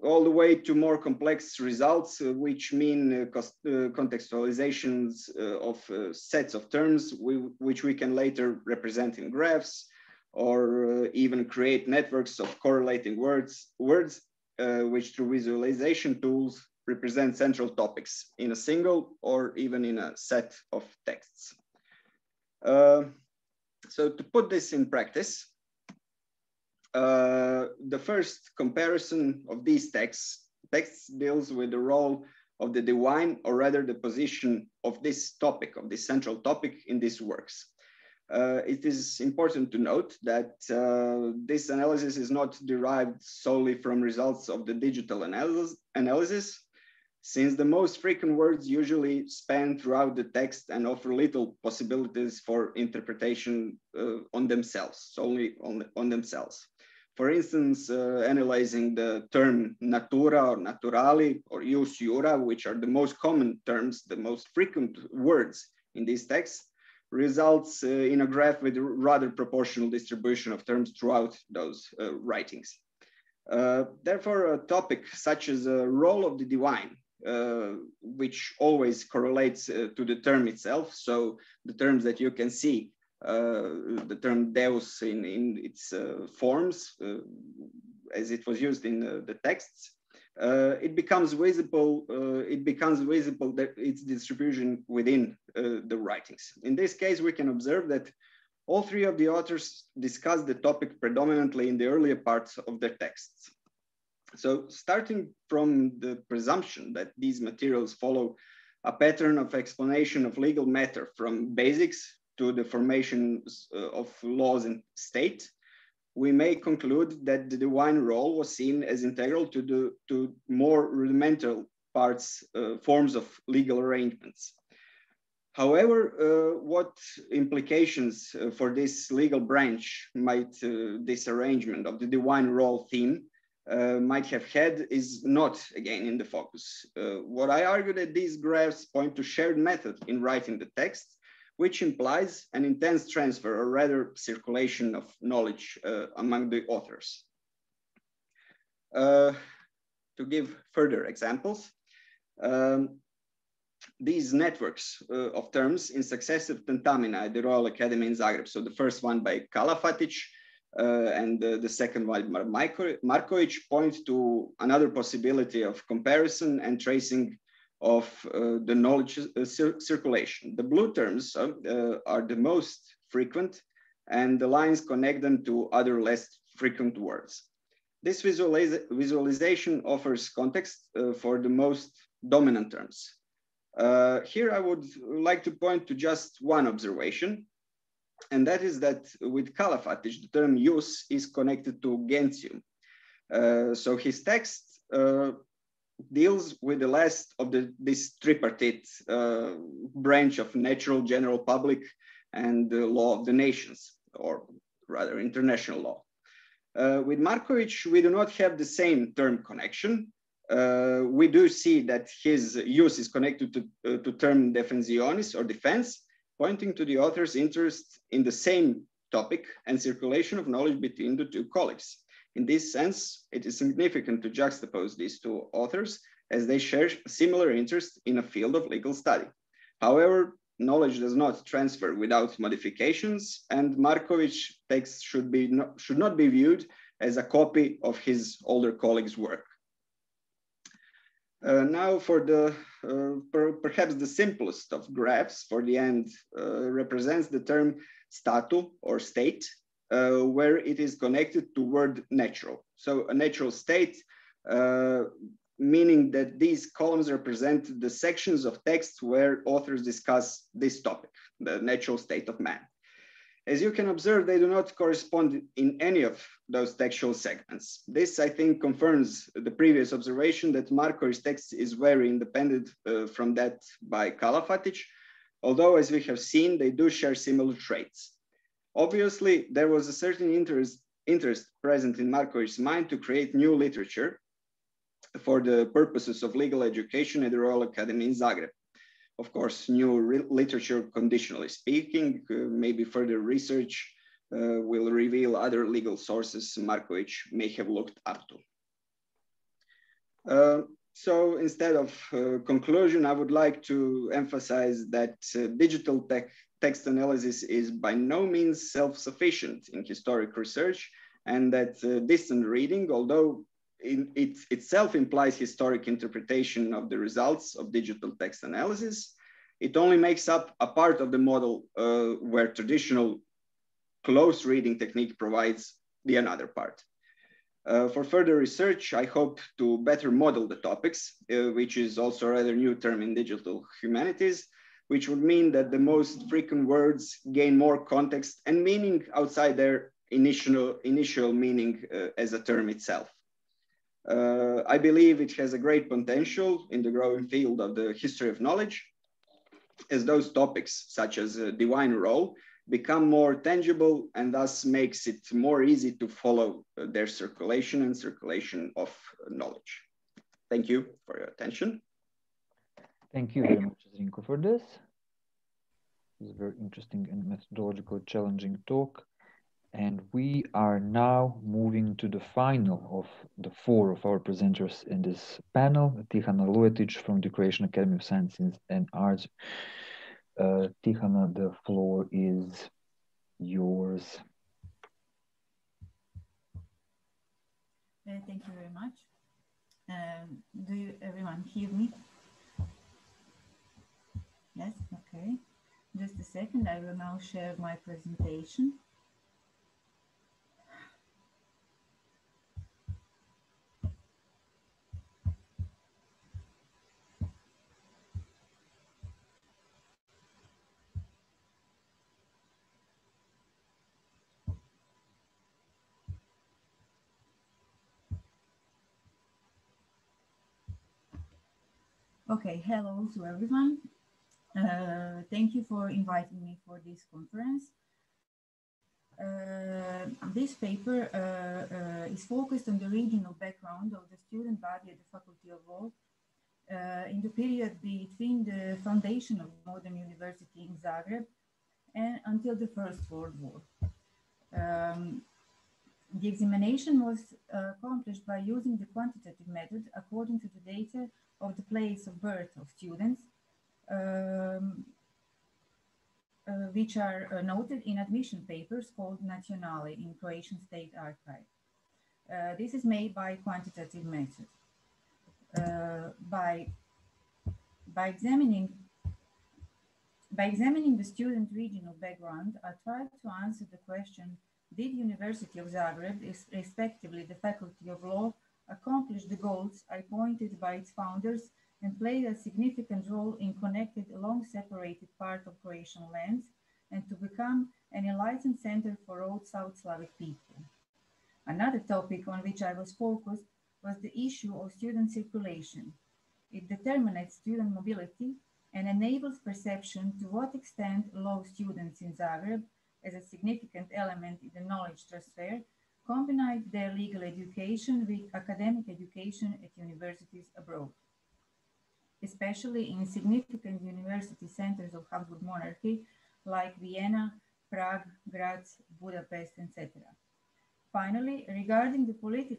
all the way to more complex results, which mean contextualizations of sets of terms, which we can later represent in graphs, or even create networks of correlating words, which through visualization tools represent central topics in a single or even in a set of texts. So to put this in practice, the first comparison of these texts deals with the role of the divine, or rather the position of this topic, of this central topic in these works. It is important to note that this analysis is not derived solely from results of the digital analysis, since the most frequent words usually span throughout the text and offer little possibilities for interpretation on themselves, solely on themselves. For instance, analyzing the term natura or naturali or ius iura, which are the most common terms, the most frequent words in these texts, results in a graph with a rather proportional distribution of terms throughout those writings. Therefore, a topic such as the role of the divine, which always correlates to the term itself, so the terms that you can see, the term Deus in its forms, as it was used in the texts, it becomes visible that its distribution within the writings. In this case, we can observe that all three of the authors discuss the topic predominantly in the earlier parts of their texts. So starting from the presumption that these materials follow a pattern of explanation of legal matter from basics to the formation of laws and state, we may conclude that the divine role was seen as integral to more rudimental forms of legal arrangements. However, what implications for this legal branch might this arrangement of the divine role theme might have had is not, again, in the focus. What I argue that these graphs point to shared method in writing the text, which implies an intense transfer, or rather circulation of knowledge among the authors. To give further examples, these networks of terms in successive tentamina at the Royal Academy in Zagreb, so the first one by Kalafatić and the second one by Marković, point to another possibility of comparison and tracing of the knowledge circulation. The blue terms are the most frequent, and the lines connect them to other less frequent words. This visualization offers context for the most dominant terms. Here I would like to point to just one observation, and that is that with Kalafatić, the term ius is connected to gentium. So his text deals with the last of this tripartite branch of natural, general, public, and the law of the nations, or rather international law. With Marković, we do not have the same term connection. We do see that his use is connected to term defensionis, or defense, pointing to the author's interest in the same topic and circulation of knowledge between the two colleagues. In this sense, it is significant to juxtapose these two authors as they share similar interest in a field of legal study. However, knowledge does not transfer without modifications, and Marković text should not be viewed as a copy of his older colleague's work. Now for the, perhaps the simplest of graphs for the end represents the term statu or state, where it is connected to word natural. So a natural state, meaning that these columns represent the sections of text where authors discuss this topic, the natural state of man. As you can observe, they do not correspond in any of those textual segments. This, I think, confirms the previous observation that Marković's text is very independent from that by Kalafatić, although, as we have seen, they do share similar traits. Obviously, there was a certain interest present in Marković's mind to create new literature for the purposes of legal education at the Royal Academy in Zagreb. Of course, new literature, conditionally speaking, maybe further research will reveal other legal sources Marković may have looked up to. So instead of conclusion, I would like to emphasize that digital text analysis is by no means self-sufficient in historic research, and that distant reading, although it itself implies historic interpretation of the results of digital text analysis, it only makes up a part of the model where traditional close reading technique provides the another part. For further research, I hope to better model the topics, which is also a rather new term in digital humanities, which would mean that the most frequent words gain more context and meaning outside their initial meaning as a term itself. I believe it has a great potential in the growing field of the history of knowledge, as those topics, such as divine role, become more tangible and thus makes it more easy to follow their circulation and circulation of knowledge. Thank you for your attention. Thank you very much, Zrinko, for this. It was a very interesting and methodologically challenging talk. And we are now moving to the final of the 4 of our presenters in this panel, Tihana LUETIĆ from the Croatian Academy of Sciences and Arts. Tihana, the floor is yours. Thank you very much. Do everyone hear me? Yes, okay. Just a second, I will now share my presentation. Okay, hello to everyone. Thank you for inviting me for this conference. This paper is focused on the regional background of the student body at the Faculty of Law in the period between the foundation of modern university in Zagreb and until the First World War. The examination was accomplished by using the quantitative method according to the data of the place of birth of students, which are noted in admission papers called Nacionali in Croatian State Archive. This is made by quantitative method. By examining the student regional background, I tried to answer the question, did University of Zagreb, respectively the Faculty of Law, accomplish the goals appointed by its founders and played a significant role in connecting a long separated part of Croatian lands and to become an enlightened center for all South Slavic people. Another topic on which I was focused was the issue of student circulation. It determines student mobility and enables perception to what extent law students in Zagreb, as a significant element in the knowledge transfer, combined their legal education with academic education at universities abroad, especially in significant university centers of Habsburg monarchy like Vienna, Prague, Graz, Budapest, etc. Finally, regarding the political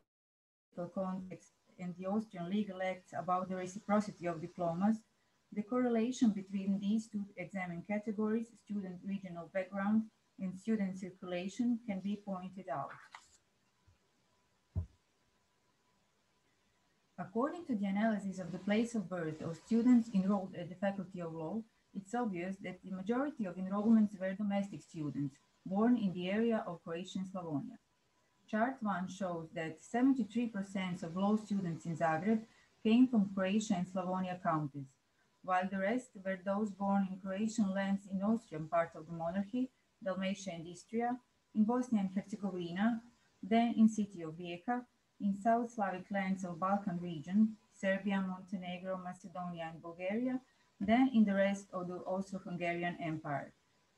context and the Austrian legal acts about the reciprocity of diplomas, the correlation between these two examined categories, student regional background and student circulation, can be pointed out. According to the analysis of the place of birth of students enrolled at the Faculty of Law, it's obvious that the majority of enrollments were domestic students, born in the area of Croatian Slavonia. Chart 1 shows that 73% of law students in Zagreb came from Croatia and Slavonia counties, while the rest were those born in Croatian lands in Austrian part of the monarchy, Dalmatia and Istria, in Bosnia and Herzegovina, then in city of Rijeka, in South Slavic lands of Balkan region, Serbia, Montenegro, Macedonia and Bulgaria, then in the rest of the Austro-Hungarian Empire.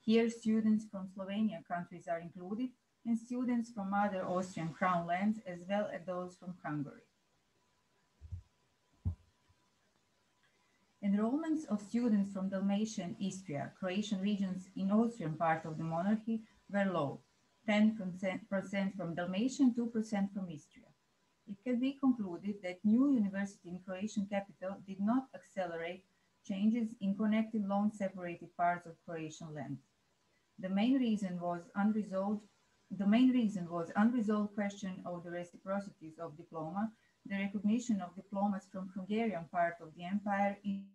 Here students from Slovenia countries are included, and students from other Austrian crown lands as well as those from Hungary. Enrollments of students from Dalmatia and Istria, Croatian regions in Austrian part of the monarchy, were low, 10% from Dalmatia and 2% from Istria. It can be concluded that new university in Croatian capital did not accelerate changes in connected long separated parts of Croatian land. The main reason was unresolved question of the reciprocities of diploma, the recognition of diplomas from Hungarian part of the empire in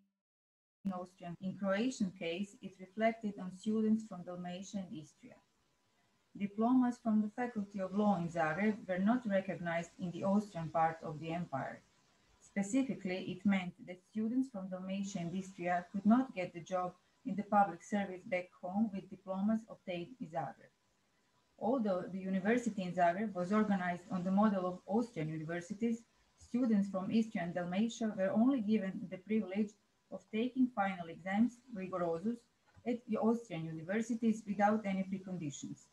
Austrian. In Croatian case, it reflected on students from Dalmatia and Istria. Diplomas from the Faculty of Law in Zagreb were not recognized in the Austrian part of the empire. Specifically, it meant that students from Dalmatia and Istria could not get the job in the public service back home with diplomas obtained in Zagreb. Although the university in Zagreb was organized on the model of Austrian universities, students from Istria and Dalmatia were only given the privilege of taking final exams, rigorosus, at the Austrian universities without any preconditions.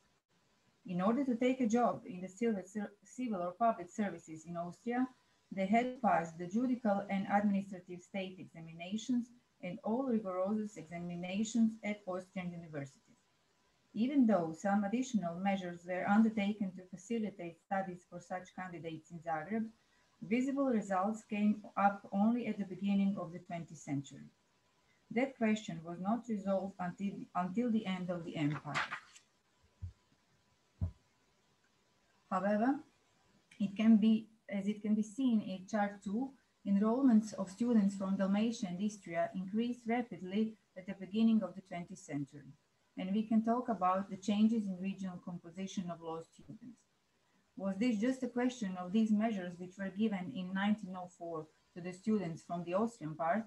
In order to take a job in the civil or public services in Austria, they had to pass the judicial and administrative state examinations and all rigorous examinations at Austrian universities. Even though some additional measures were undertaken to facilitate studies for such candidates in Zagreb, visible results came up only at the beginning of the 20th century. That question was not resolved until the end of the empire. However, as it can be seen in chart 2, enrollments of students from Dalmatia and Istria increased rapidly at the beginning of the 20th century. And we can talk about the changes in regional composition of law students. Was this just a question of these measures which were given in 1904 to the students from the Austrian part,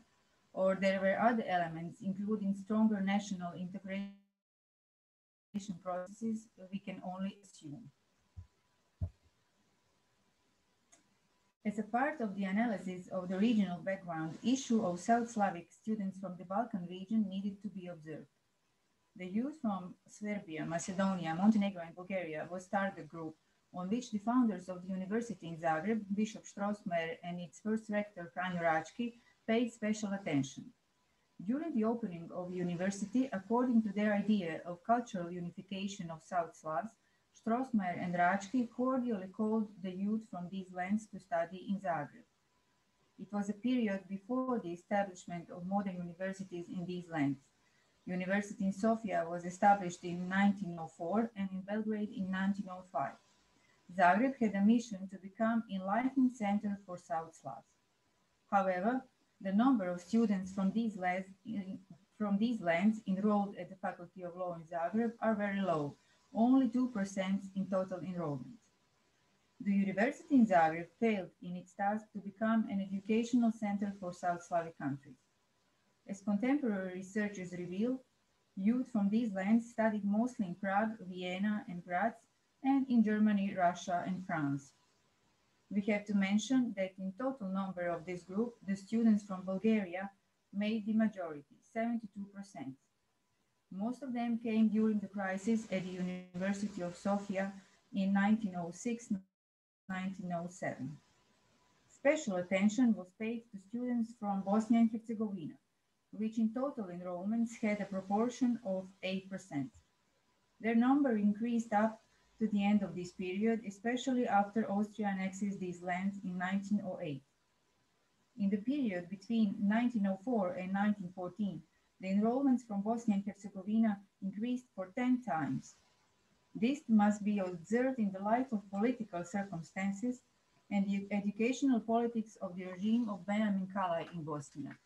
or there were other elements, including stronger national integration processes, we can only assume. As a part of the analysis of the regional background, issue of South Slavic students from the Balkan region needed to be observed. The youth from Serbia, Macedonia, Montenegro, and Bulgaria was target group on which the founders of the university in Zagreb, Bishop Strossmayer and its first rector, Franjo Rački, paid special attention. During the opening of the university, according to their idea of cultural unification of South Slavs, Strossmayer and Rački cordially called the youth from these lands to study in Zagreb. It was a period before the establishment of modern universities in these lands. University in Sofia was established in 1904 and in Belgrade in 1905. Zagreb had a mission to become an enlightening center for South Slavs. However, the number of students from these lands enrolled at the Faculty of Law in Zagreb are very low, only 2% in total enrollment. The university in Zagreb failed in its task to become an educational center for South Slavic countries. As contemporary researchers reveal, youth from these lands studied mostly in Prague, Vienna, and Graz, and in Germany, Russia, and France. We have to mention that in total number of this group, the students from Bulgaria made the majority, 72%. Most of them came during the crisis at the University of Sofia in 1906-1907. Special attention was paid to students from Bosnia and Herzegovina, which in total enrollments had a proportion of 8%. Their number increased up to the end of this period, especially after Austria annexes these lands in 1908. In the period between 1904 and 1914, the enrollments from Bosnia and Herzegovina increased for 10 times. This must be observed in the light of political circumstances and the educational politics of the regime of Benjamin Kalaj in Bosnia.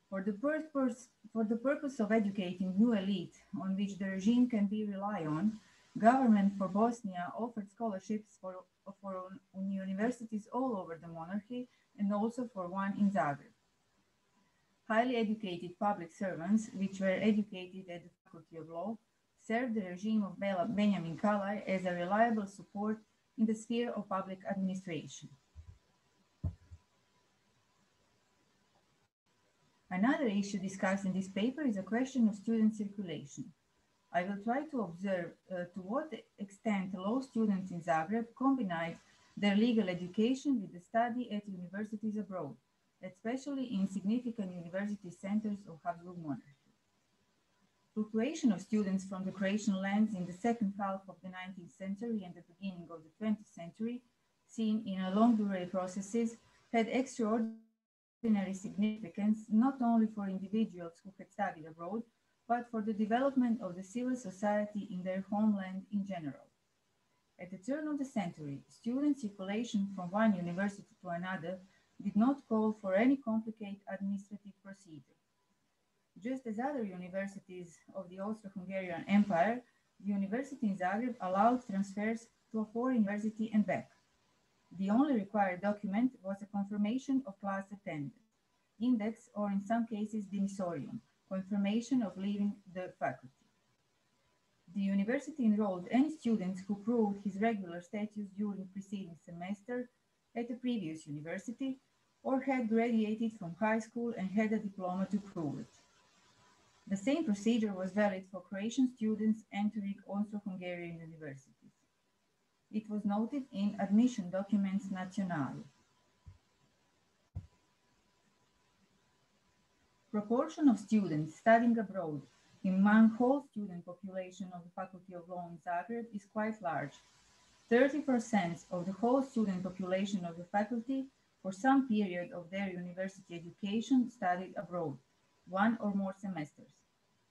For the purpose of educating new elite on which the regime can be relied on, government for Bosnia offered scholarships for universities all over the monarchy and also for one in Zagreb. Highly educated public servants, which were educated at the Faculty of Law, served the regime of Benjamin Kalaj as a reliable support in the sphere of public administration. Another issue discussed in this paper is a question of student circulation. I will try to observe to what extent law students in Zagreb combined their legal education with the study at universities abroad, especially in significant university centers of Habsburg monarchy. Fluctuation of students from the Croatian lands in the second half of the 19th century and the beginning of the 20th century, seen in a long-durée processes, had extraordinary significance not only for individuals who had studied abroad, but for the development of the civil society in their homeland in general. At the turn of the century, student circulation from one university to another did not call for any complicated administrative procedure. Just as other universities of the Austro-Hungarian Empire, the university in Zagreb allowed transfers to a foreign university and back. The only required document was a confirmation of class attendance, index, or in some cases demissorium, confirmation of leaving the faculty. The university enrolled any student who proved his regular status during preceding semester at the previous university or had graduated from high school and had a diploma to prove it. The same procedure was valid for Croatian students entering Austro-Hungarian universities. It was noted in admission documents nationale. Proportion of students studying abroad among whole student population of the Faculty of Law in Zagreb is quite large. 30% of the whole student population of the faculty for some period of their university education studied abroad, one or more semesters.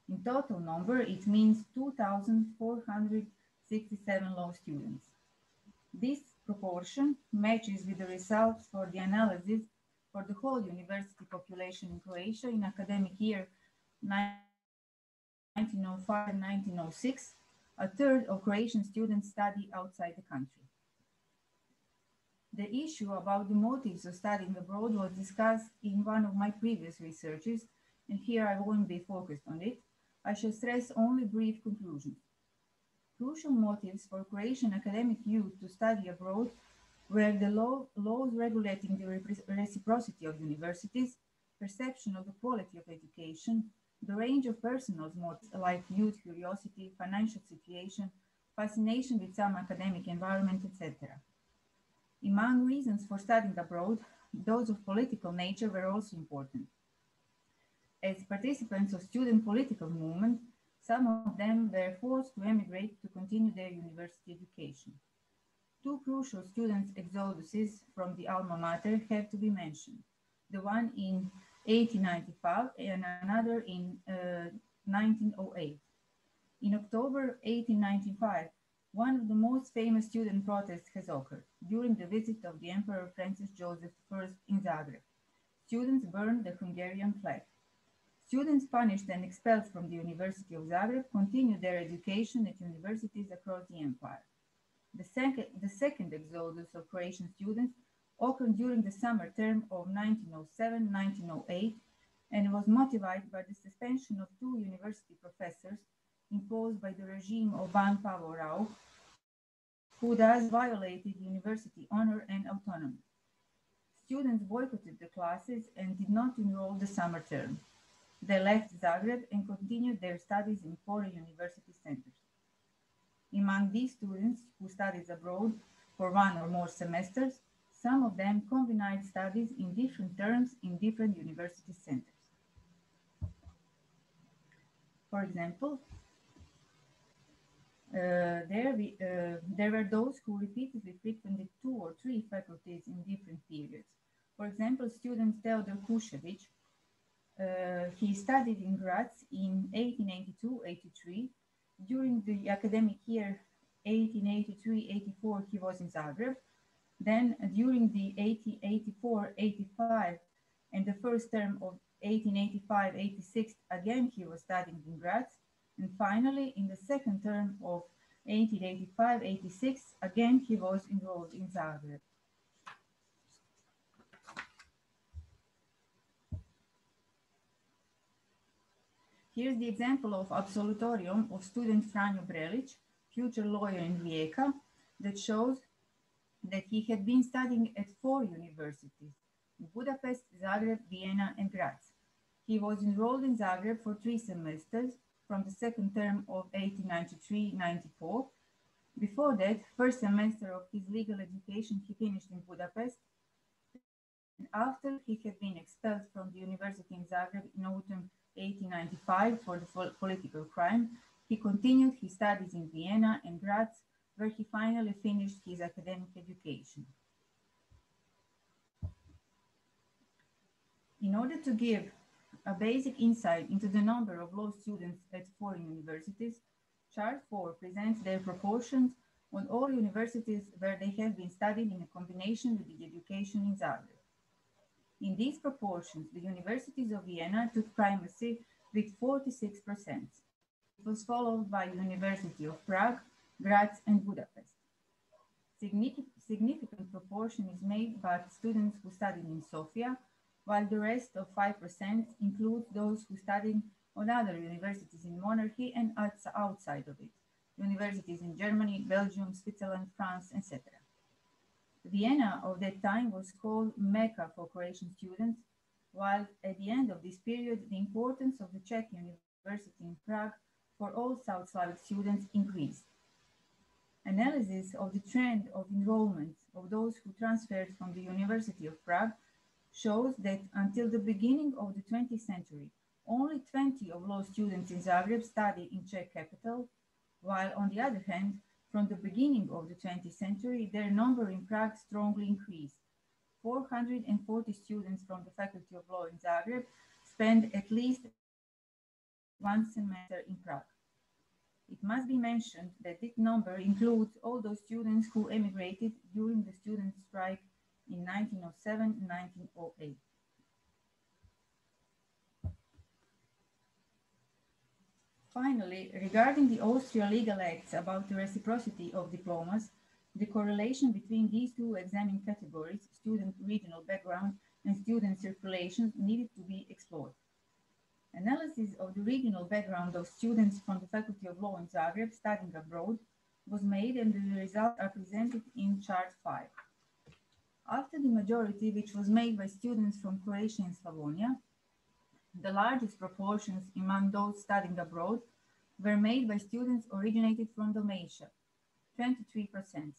In total number, it means 2,467 law students. This proportion matches with the results for the analysis for the whole university population in Croatia in academic year 1905 and 1906. A third of Croatian students study outside the country. The issue about the motives of studying abroad was discussed in one of my previous researches, and here I won't be focused on it. I shall stress only brief conclusions. Crucial motives for Croatian academic youth to study abroad were the laws regulating the reciprocity of universities, perception of the quality of education, the range of personal motives like youth curiosity, financial situation, fascination with some academic environment, etc. Among reasons for studying abroad, those of political nature were also important. As participants of student political movement, some of them were forced to emigrate to continue their university education. Two crucial student exoduses from the Alma Mater have to be mentioned, the one in 1895 and another in 1908. In October 1895, one of the most famous student protests has occurred during the visit of the Emperor Francis Joseph I in Zagreb. Students burned the Hungarian flag. Students punished and expelled from the University of Zagreb continued their education at universities across the empire. The second exodus of Croatian students occurred during the summer term of 1907-1908 and was motivated by the suspension of two university professors imposed by the regime of Pavao, who thus violated university honor and autonomy. Students boycotted the classes and did not enroll the summer term. They left Zagreb and continued their studies in foreign university centers. Among these students who studied abroad for one or more semesters, some of them combined studies in different terms in different university centers. For example, there were those who repeatedly frequented 2 or 3 faculties in different periods. For example, student Theodor Kušević, he studied in Graz in 1882-83. During the academic year 1883-84, he was in Zagreb. Then during the 1884-85 and the first term of 1885-86, again, he was studying in Graz. And finally, in the second term of 1885-86, again, he was enrolled in Zagreb. Here's the example of absolutorium of student Franjo Brelić, future lawyer in Rijeka, that shows that he had been studying at 4 universities, Budapest, Zagreb, Vienna, and Graz. He was enrolled in Zagreb for 3 semesters from the second term of 1893-94. Before that, first semester of his legal education he finished in Budapest. And after he had been expelled from the university in Zagreb in autumn 1895 for the political crime, he continued his studies in Vienna and Graz, where he finally finished his academic education. In order to give a basic insight into the number of law students at foreign universities, Chart 4 presents their proportions on all universities where they have been studied in a combination with the education in Zagreb. In these proportions, the universities of Vienna took primacy with 46%. It was followed by University of Prague, Graz, and Budapest. Significant proportion is made by students who studied in Sofia, while the rest of 5% includes those who studied on other universities in monarchy and outside of it, universities in Germany, Belgium, Switzerland, France, etc. Vienna of that time was called Mecca for Croatian students, while at the end of this period, the importance of the Czech University in Prague for all South Slavic students increased. Analysis of the trend of enrollment of those who transferred from the University of Prague shows that until the beginning of the 20th century, only 20 of law students in Zagreb studied in Czech capital, while on the other hand, from the beginning of the 20th century, their number in Prague strongly increased. 440 students from the Faculty of Law in Zagreb spent at least 1 semester in Prague. It must be mentioned that this number includes all those students who emigrated during the student strike in 1907 and 1908. Finally, regarding the Austria legal acts about the reciprocity of diplomas, the correlation between these two examined categories, student regional background and student circulation, needed to be explored. Analysis of the regional background of students from the Faculty of Law in Zagreb studying abroad was made, and the results are presented in Chart 5. After the majority, which was made by students from Croatia and Slavonia, the largest proportions among those studying abroad were made by students originated from Dalmatia, 23%,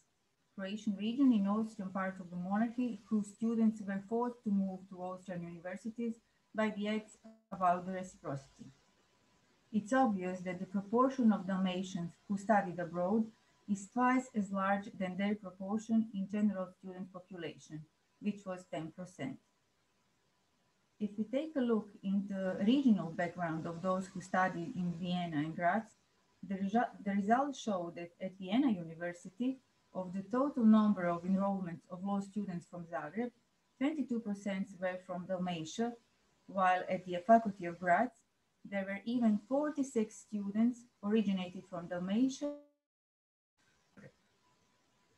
Croatian region in Austrian part of the monarchy, whose students were forced to move to Austrian universities by the acts about the reciprocity. It's obvious that the proportion of Dalmatians who studied abroad is twice as large than their proportion in general student population, which was 10%. If we take a look in the regional background of those who studied in Vienna and Graz, the results show that at Vienna University, of the total number of enrollments of law students from Zagreb, 22% were from Dalmatia, while at the Faculty of Graz, there were even 46 students originated from Dalmatia.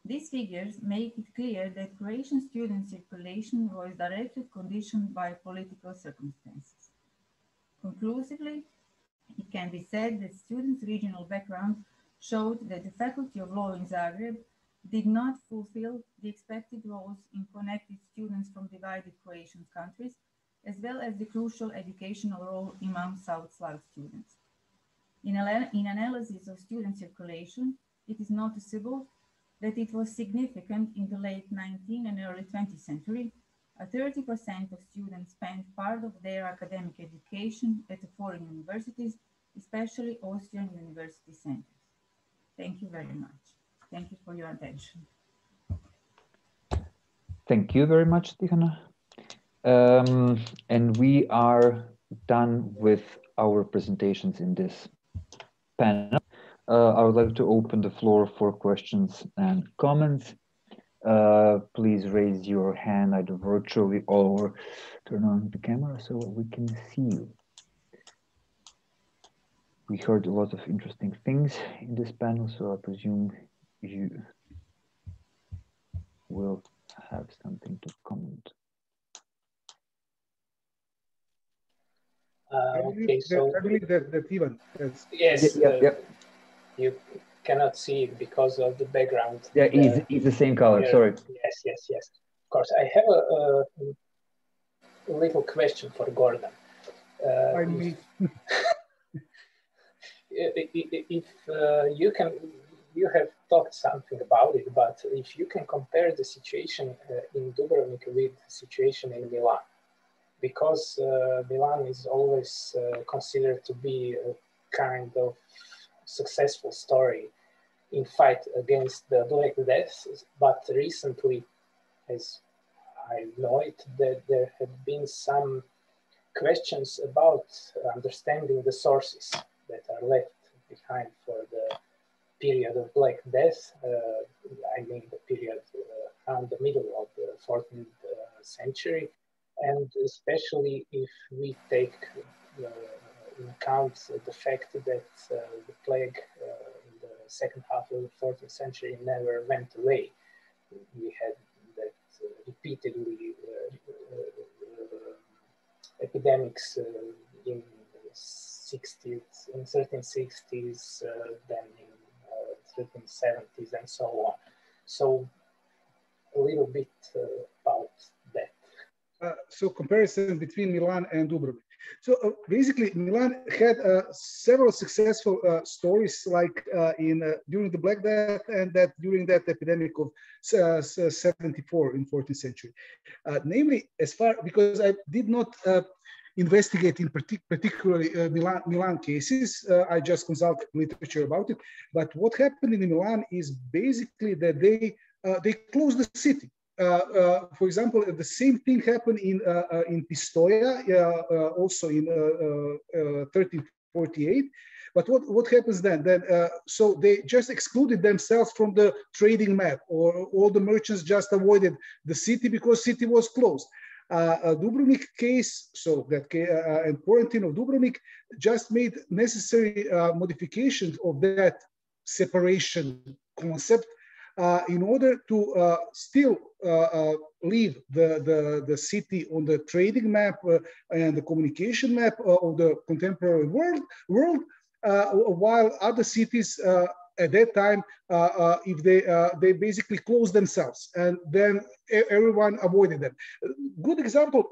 These figures make it clear that Croatian student circulation was directly conditioned by political circumstances. Conclusively, it can be said that students' regional background showed that the Faculty of Law in Zagreb did not fulfill the expected roles in connecting students from divided Croatian countries, as well as the crucial educational role among South Slav students. In analysis of student circulation, it is noticeable that it was significant in the late 19th and early 20th century. 30% of students spent part of their academic education at the foreign universities, especially Austrian university centers. Thank you very much. Thank you for your attention. Thank you very much, Tihana. And we are done with our presentations in this panel. I would like to open the floor for questions and comments. Please raise your hand either virtually or turn on the camera so we can see you. We heard a lot of interesting things in this panel, so I presume you will have something to comment. Okay, so I believe that Ivan has. Yes, yeah. You cannot see it because of the background. Yeah, it's the same color. Sorry. Yes. Of course, I have a little question for Gordan. If you have talked something about it, but if you can compare the situation in Dubrovnik with the situation in Milan, because Milan is always considered to be a kind of successful story in fight against the Black Death, but recently, as I know it, that there have been some questions about understanding the sources that are left behind for the period of Black Death. I mean the period around the middle of the 14th century, and especially if we take in account the fact that the plague in the second half of the 14th century never went away. We had that repeatedly epidemics in the 60s, in 1360s, then in 1370s, and so on. So a little bit about that. So comparison between Milan and Dubrovnik. So basically, Milan had several successful stories, like during the Black Death and that during that epidemic of 74 in 14th century. Namely, as far because I did not investigate in particularly Milan cases, I just consulted literature about it. But what happened in Milan is basically that they closed the city. For example, the same thing happened in Pistoia, also in 1348. But what happens then? So they just excluded themselves from the trading map, or all the merchants just avoided the city because city was closed. Dubrovnik case, so that and quarantine of Dubrovnik just made necessary modifications of that separation concept in order to still leave the city on the trading map and the communication map of the contemporary world, while other cities at that time, if they basically closed themselves, and then everyone avoided them. Good example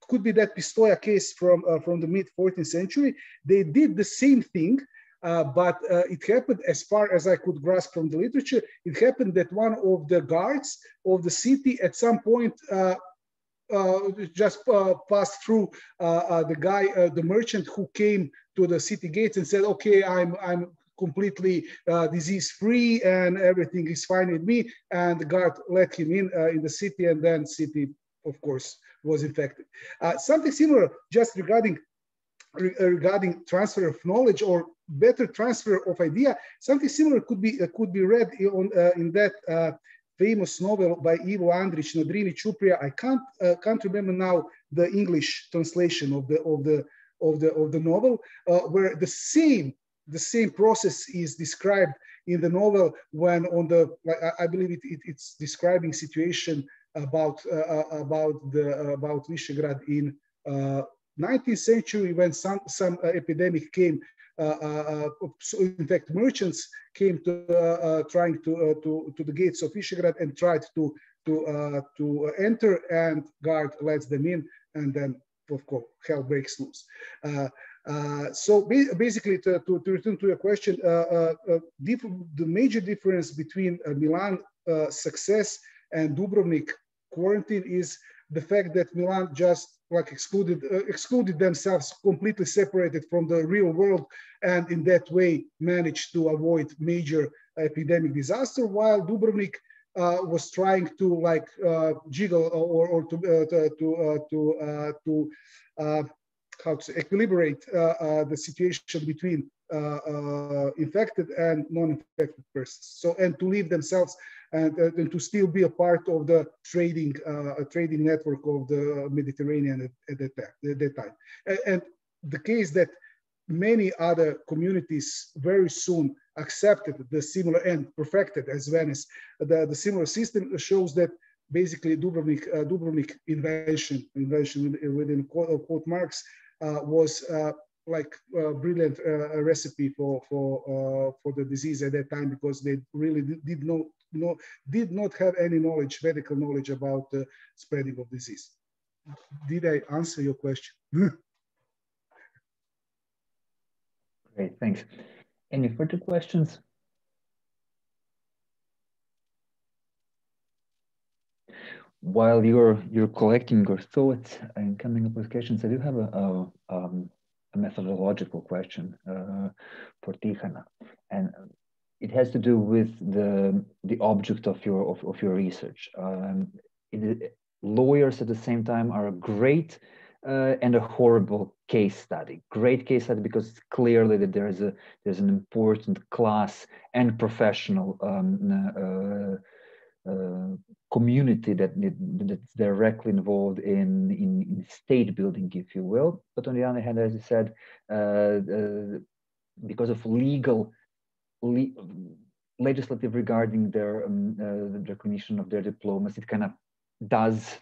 could be that Pistoia case from the mid 14th century. They did the same thing. But it happened, as far as I could grasp from the literature, it happened that one of the guards of the city at some point just passed through the merchant who came to the city gates and said, "Okay, I'm completely disease-free and everything is fine with me." And the guard let him in the city, and then city, of course, was infected. Something similar, just regarding transfer of knowledge or better transfer of idea. Something similar could be read in that famous novel by Ivo Andrić, Nadrini Ćuprija. I can't remember now the English translation of the novel, where the same process is described in the novel when I believe it's describing situation about Visegrad in 19th century, when some epidemic came. So in fact, merchants came to trying to the gates of Visegrad and tried to enter, and guard lets them in, and then of course hell breaks loose. So basically, to return to your question, the major difference between Milan success and Dubrovnik quarantine is the fact that Milan just excluded themselves, completely separated from the real world, and in that way managed to avoid major epidemic disaster, while Dubrovnik was trying to like jiggle or to how to say, equilibrate the situation between infected and non-infected persons. So, and to leave themselves and to still be a part of the trading network of the Mediterranean at that time. And the case that many other communities very soon accepted the similar and perfected as Venice, the similar system shows that basically Dubrovnik invention within quote marks was like a brilliant recipe for the disease at that time, because they really did not have any knowledge, medical knowledge about the spreading of disease. Did I answer your question? Great, thanks. Any further questions? While you're collecting your thoughts and coming up with questions, I do have a methodological question for Tihana, and it has to do with the object of your research. Lawyers at the same time are a great and a horrible case study. Great case study because clearly that there's an important class and professional community that's directly involved in state building, if you will. But on the other hand, as you said, because of legislative regarding their the recognition of their diplomas, it kind of does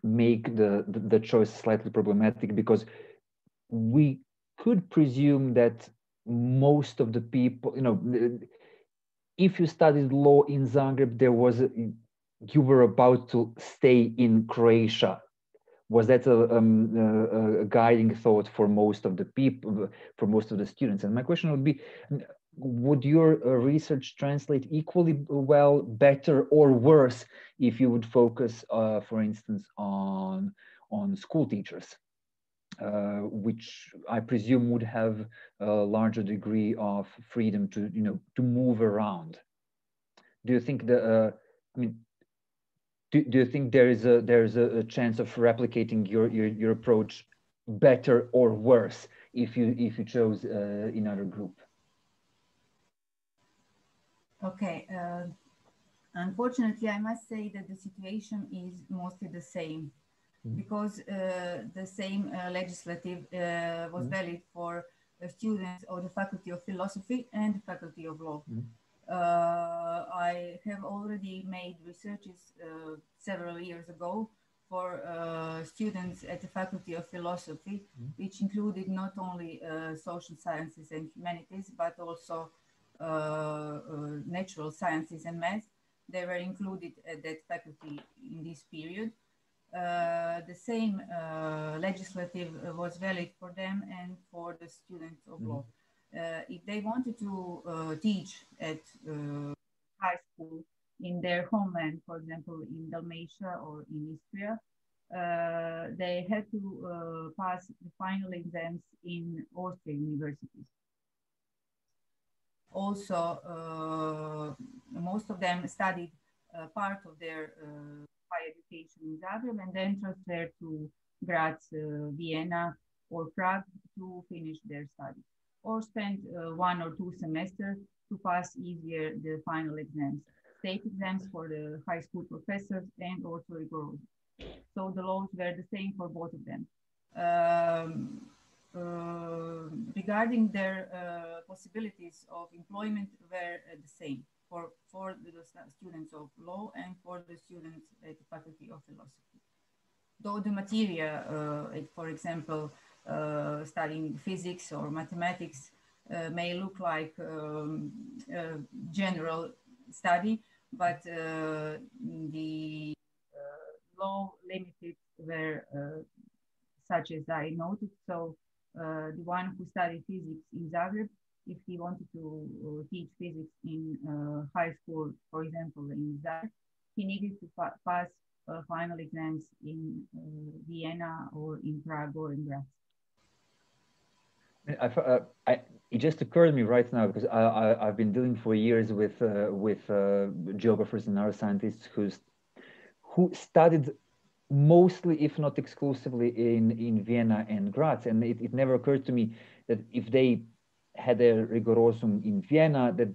make the choice slightly problematic, because we could presume that most of the people, if you studied law in Zagreb, you were about to stay in Croatia. Was that a guiding thought for most of the people, for most of the students? And my question would be, would your research translate equally well, better, or worse if you would focus, for instance, on school teachers, which I presume would have a larger degree of freedom to move around? Do you think do you think there is a chance of replicating your approach better or worse if you chose another group? Okay. Unfortunately, I must say that the situation is mostly the same, because the same legislative was valid for students of the Faculty of Philosophy and the Faculty of Law. I have already made researches several years ago for students at the Faculty of Philosophy, which included not only social sciences and humanities, but also natural sciences and math. They were included at that faculty in this period. The same legislative was valid for them and for the students of law. If they wanted to teach at high school in their homeland, for example, in Dalmatia or in Istria, they had to pass the final exams in Austrian universities. Also, most of them studied part of their higher education in Zagreb and then transferred to Graz, Vienna, or Prague to finish their studies, or spent 1 or 2 semesters to pass easier the final exams, state exams for the high school professors and also rigorous. So the laws were the same for both of them. Regarding their possibilities of employment were the same for the students of law and for the students at the Faculty of Philosophy. Though the material, for example, studying physics or mathematics may look like a general study, but the law limited were such as I noted. So the one who studied physics in Zagreb, if he wanted to teach physics in high school, for example, in Zagreb, he needed to pass final exams in Vienna or in Prague or in Graz. it just occurred to me right now because I've been dealing for years with geographers and neuroscientists who studied mostly, if not exclusively, in Vienna and Graz, and it never occurred to me that if they had a rigorosum in Vienna, that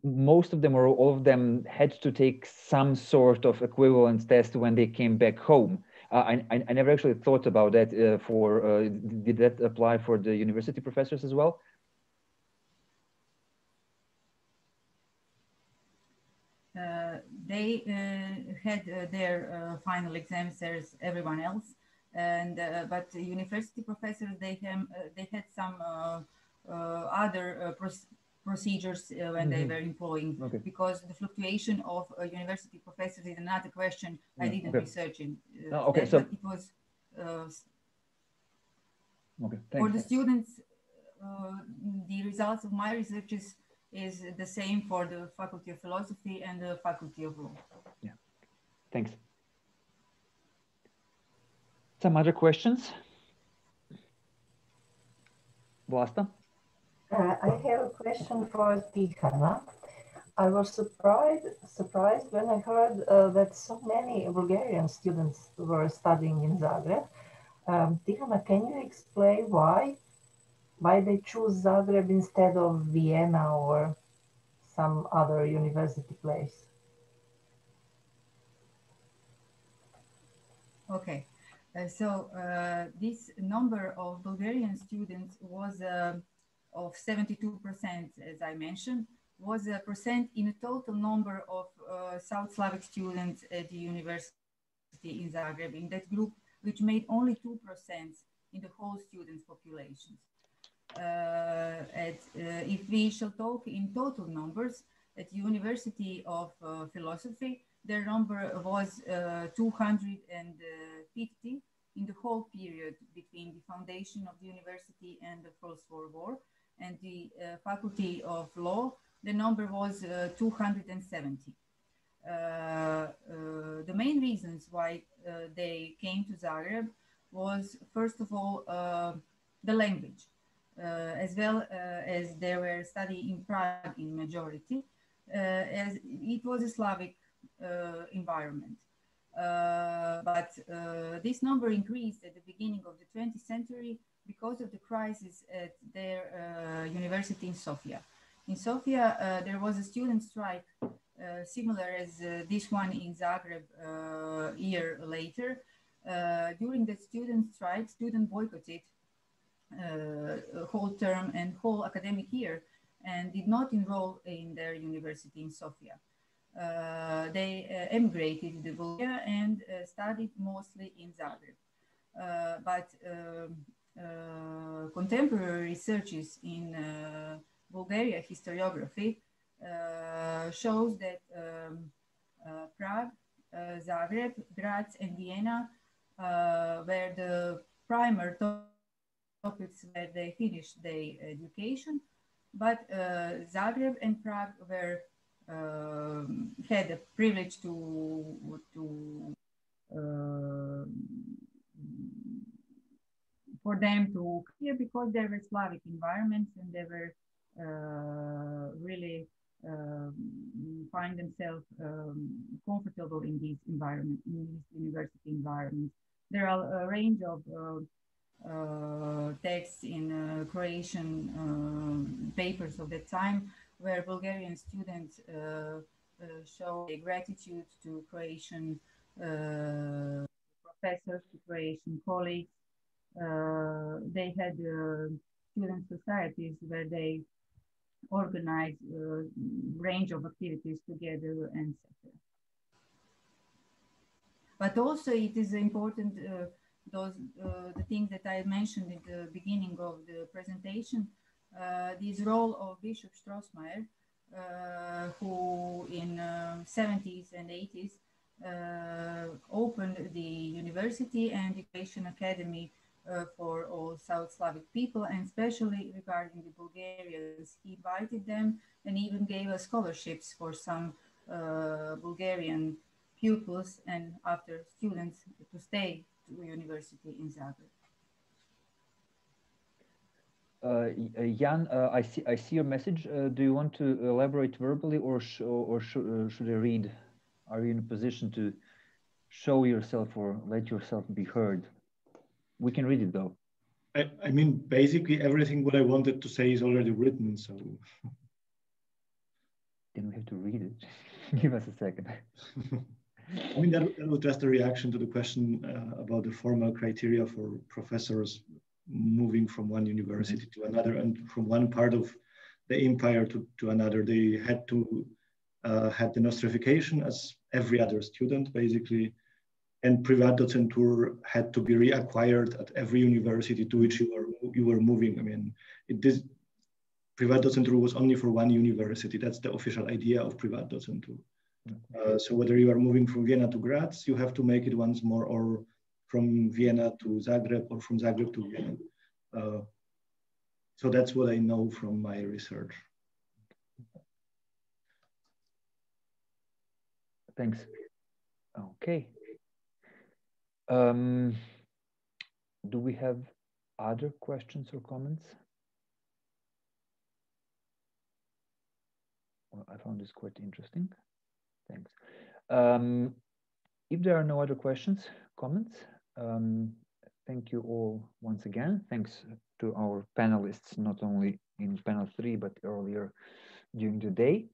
most of them or all of them had to take some sort of equivalence test when they came back home. I never actually thought about that. Did that apply for the university professors as well? They had their final exams as everyone else, and but the university professors they had some other procedures when they were employing, because the fluctuation of university professors is another question I didn't research in. Okay, so but it was okay, for the students. The results of my research is the same for the Faculty of Philosophy and the Faculty of Law. Yeah, thanks. Some other questions? Vlasta? I have a question for Tihana. I was surprised when I heard that so many Bulgarian students were studying in Zagreb. Tihana, can you explain why they choose Zagreb instead of Vienna or some other university place? Okay, so this number of Bulgarian students was of 72%, as I mentioned, was a percent in a total number of South Slavic students at the university in Zagreb, in that group, which made only 2% in the whole students' population. If we shall talk in total numbers, at the University of Philosophy, their number was 250 in the whole period between the foundation of the university and the First World War. And the Faculty of Law, the number was 270. The main reasons why they came to Zagreb was, first of all, the language, as well as they were studying in Prague in majority, as it was a Slavic environment. But this number increased at the beginning of the 20th century because of the crisis at their university in Sofia. In Sofia, there was a student strike similar as this one in Zagreb a year later. During the student strike, students boycotted whole term and whole academic year and did not enroll in their university in Sofia. They emigrated to Bulgaria and studied mostly in Zagreb. But contemporary researches in Bulgaria historiography shows that Prague, Zagreb, Graz, and Vienna were the primary topics where they finished their education, but Zagreb and Prague were had the privilege for them to here because they were Slavic environments and they were really find themselves comfortable in these environments, in these university environments. There are a range of texts in Croatian papers of that time where Bulgarian students show their gratitude to Croatian professors, to Croatian colleagues. They had student societies where they organized a range of activities together, and etc. But also it is important, the things that I mentioned at the beginning of the presentation, this role of Bishop Strossmayer, who in 70s and 80s opened the university and education academy for all South Slavic people, and especially regarding the Bulgarians. He invited them and even gave us scholarships for some Bulgarian pupils and after students to stay to the university in Zagreb. Jan, I see your message. Do you want to elaborate verbally, or should I read? Are you in a position to show yourself or let yourself be heard? We can read it though. I mean, basically everything what I wanted to say is already written, so. Then we have to read it. Give us a second. I mean, that was just a reaction to the question about the formal criteria for professors moving from one university to another and from one part of the empire to another. They had to have the nostrification as every other student, basically, and Privatdozentur had to be reacquired at every university to which you were moving. I mean, Privatdozentur was only for one university. That's the official idea of Privatdozentur. So whether you are moving from Vienna to Graz, you have to make it once more, or from Vienna to Zagreb, or from Zagreb to Vienna. So that's what I know from my research. Thanks. Okay. Do we have other questions or comments? Well, I found this quite interesting. Thanks. If there are no other questions, comments, thank you all once again. Thanks to our panelists, not only in panel 3, but earlier during the day.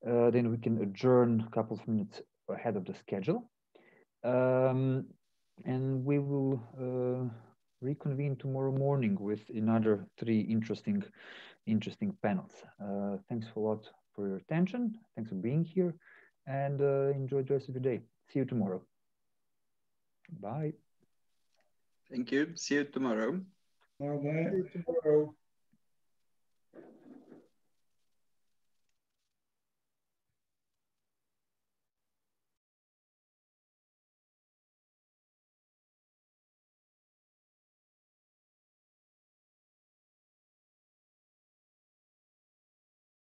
Then we can adjourn a couple of minutes ahead of the schedule. And we will reconvene tomorrow morning with another 3 interesting panels. Thanks a lot for your attention. Thanks for being here, and enjoy the rest of your day. See you tomorrow. Bye. Thank you. See you tomorrow. Bye. See you tomorrow.